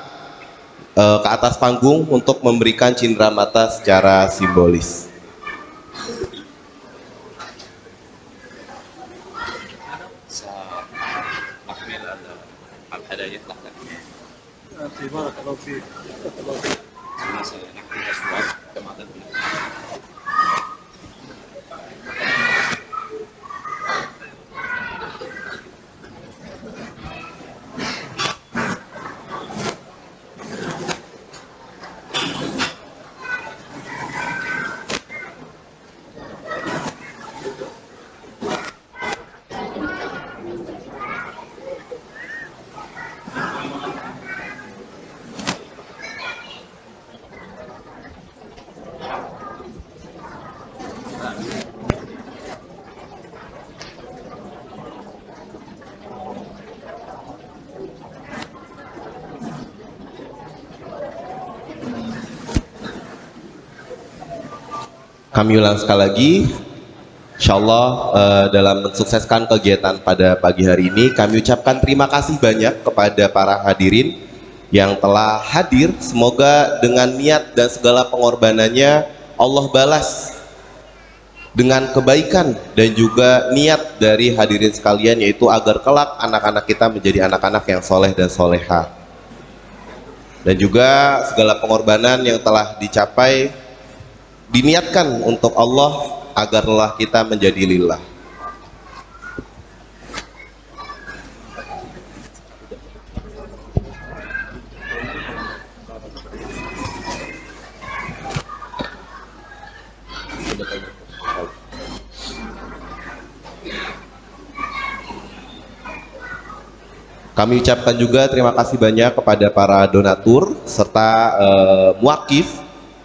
ke atas panggung untuk memberikan cindera mata secara simbolis. Kami ulang sekali lagi, insya Allah dalam mensukseskan kegiatan pada pagi hari ini, kami ucapkan terima kasih banyak kepada para hadirin yang telah hadir. Semoga dengan niat dan segala pengorbanannya Allah balas dengan kebaikan dan juga niat dari hadirin sekalian, yaitu agar kelak anak-anak kita menjadi anak-anak yang soleh dan soleha, dan juga segala pengorbanan yang telah dicapai diniatkan untuk Allah agarlah kita menjadi lillah. Kami ucapkan juga terima kasih banyak kepada para donatur serta muakif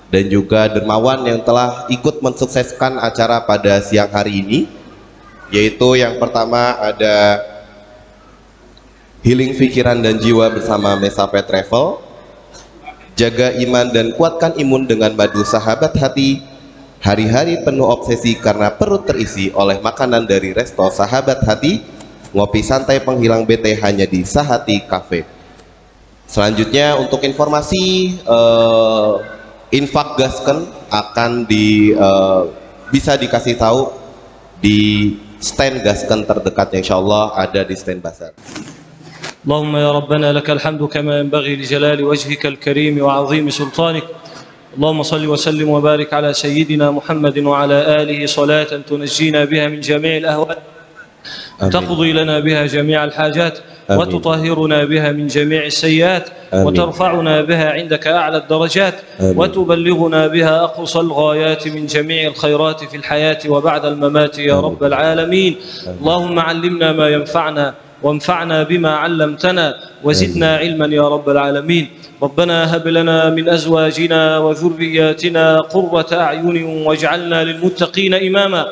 dan juga dermawan yang telah ikut mensukseskan acara pada siang hari ini, yaitu yang pertama ada Healing Pikiran dan Jiwa bersama Mesape Travel, Jaga Iman dan Kuatkan Imun dengan Madu Sahabat Hati, hari-hari penuh obsesi karena perut terisi oleh makanan dari Resto Sahabat Hati, ngopi santai penghilang bete hanya di Sahati Cafe. Selanjutnya untuk informasi infak gasken akan bisa dikasih tahu di stand gasken terdekatnya, insya Allah ada di stand Bazar. Allahumma ya Rabbana lakal hamdu kama yanbaghi li jalali wajhika al-karim wa 'azimi sultanik. Allahumma salli wa sallim wa barik ala sayyidina Muhammadin wa ala alihi salatan tunajjina biha min jami'il ahwal تقضي لنا بها جميع الحاجات وتطهرنا بها من جميع السيئات وترفعنا بها عندك أعلى الدرجات وتبلغنا بها أقصى الغايات من جميع الخيرات في الحياة وبعد الممات يا رب العالمين. اللهم علمنا ما ينفعنا وانفعنا بما علمتنا وزدنا علما يا رب العالمين. ربنا هب لنا من أزواجنا وذرياتنا قرة أعين واجعلنا للمتقين إماما.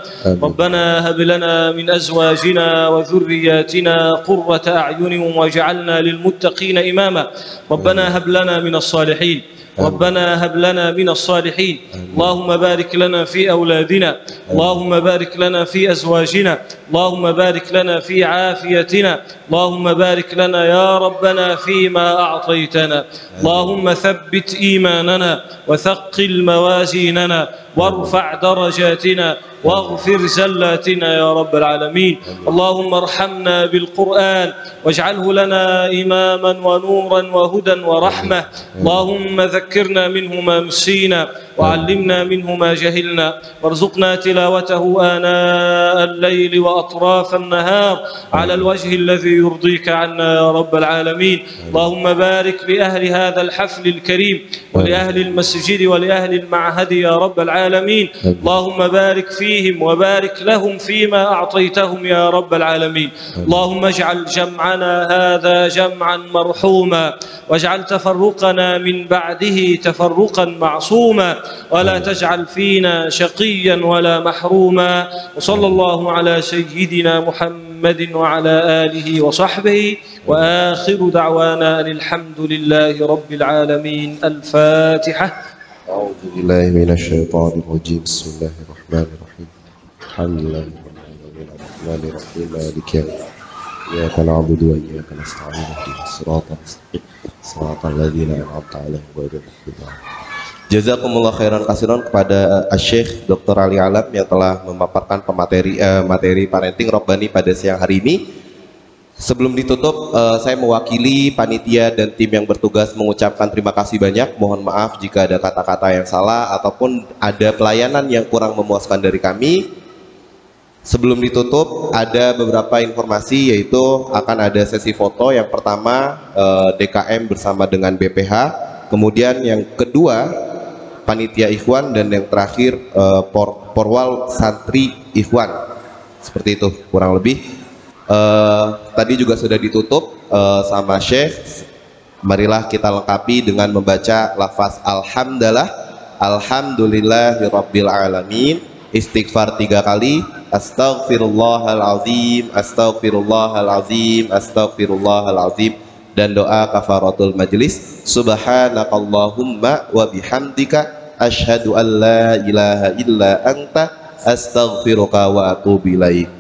ربنا هب لنا من أزواجنا وذرياتنا قرة أعين واجعلنا للمتقين إماما. ربنا هب لنا من الصالحين. ربنا هب لنا من الصالحين. اللهم بارك لنا في أولادنا. اللهم بارك لنا في أزواجنا. اللهم بارك لنا في عافيتنا. اللهم بارك لنا يا ربنا فيما أعطيتنا. اللهم ثبت إيماننا وثقل موازيننا وارفع درجاتنا واغفر زلاتنا يا رب العالمين. اللهم ارحمنا بالقرآن واجعله لنا إماما ونورا وهدى ورحمة. اللهم ذكرنا منه ما نسينا وعلمنا منه ما جهلنا وارزقنا تلاوته آناء الليل وأطراف النهار على الوجه الذي يرضيك عنا يا رب العالمين. اللهم بارك لأهل هذا الحفل الكريم ولأهل المسجد ولأهل المعهد يا رب العالمين. اللهم بارك فيهم وبارك لهم فيما أعطيتهم يا رب العالمين. اللهم اجعل جمعنا هذا جمعا مرحوما واجعل تفرقنا من بعده تفرقا معصوما ولا تجعل فينا شقيا ولا محروما. وصلى الله على سيدنا محمد وعلى آله وصحبه وآخر دعوانا أن الحمد لله رب العالمين. الفاتحة. أعوذ بالله من الشيطان الرجيم. بسم الله الرحمن الرحيم. الحمد لله رب العالمين الرحمن الرحيم مالك يوم الدين إياك نعبد وإياك نستعين اهدنا الصراط المستقيم صراط الذين أنعمت عليهم غير المغضوب عليهم. Jazakumullah khairan kasiran kepada Syekh Dr. Ali Alam yang telah memaparkan materi parenting robbani pada siang hari ini. Sebelum ditutup, saya mewakili panitia dan tim yang bertugas mengucapkan terima kasih banyak. Mohon maaf jika ada kata-kata yang salah ataupun ada pelayanan yang kurang memuaskan dari kami. Sebelum ditutup, ada beberapa informasi, yaitu akan ada sesi foto. Yang pertama DKM bersama dengan BPH, kemudian yang kedua panitia Ikhwan, dan yang terakhir Porwal Santri Ikhwan. Seperti itu kurang lebih. Tadi juga sudah ditutup sama Syekh. Marilah kita lengkapi dengan membaca lafaz Alhamdulillah, Alhamdulillahirabbil alamin, istighfar 3 kali, Astaghfirullahalazim, Astaghfirullahalazim, Astaghfirullahalazim, dan doa kafaratul majlis, Subhanakallahumma wa bihamdika asyhadu an la ilaha illa anta astaghfiruka wa atubu ilaik.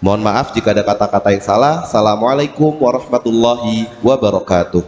Mohon maaf jika ada kata-kata yang salah. Assalamualaikum warahmatullahi wabarakatuh.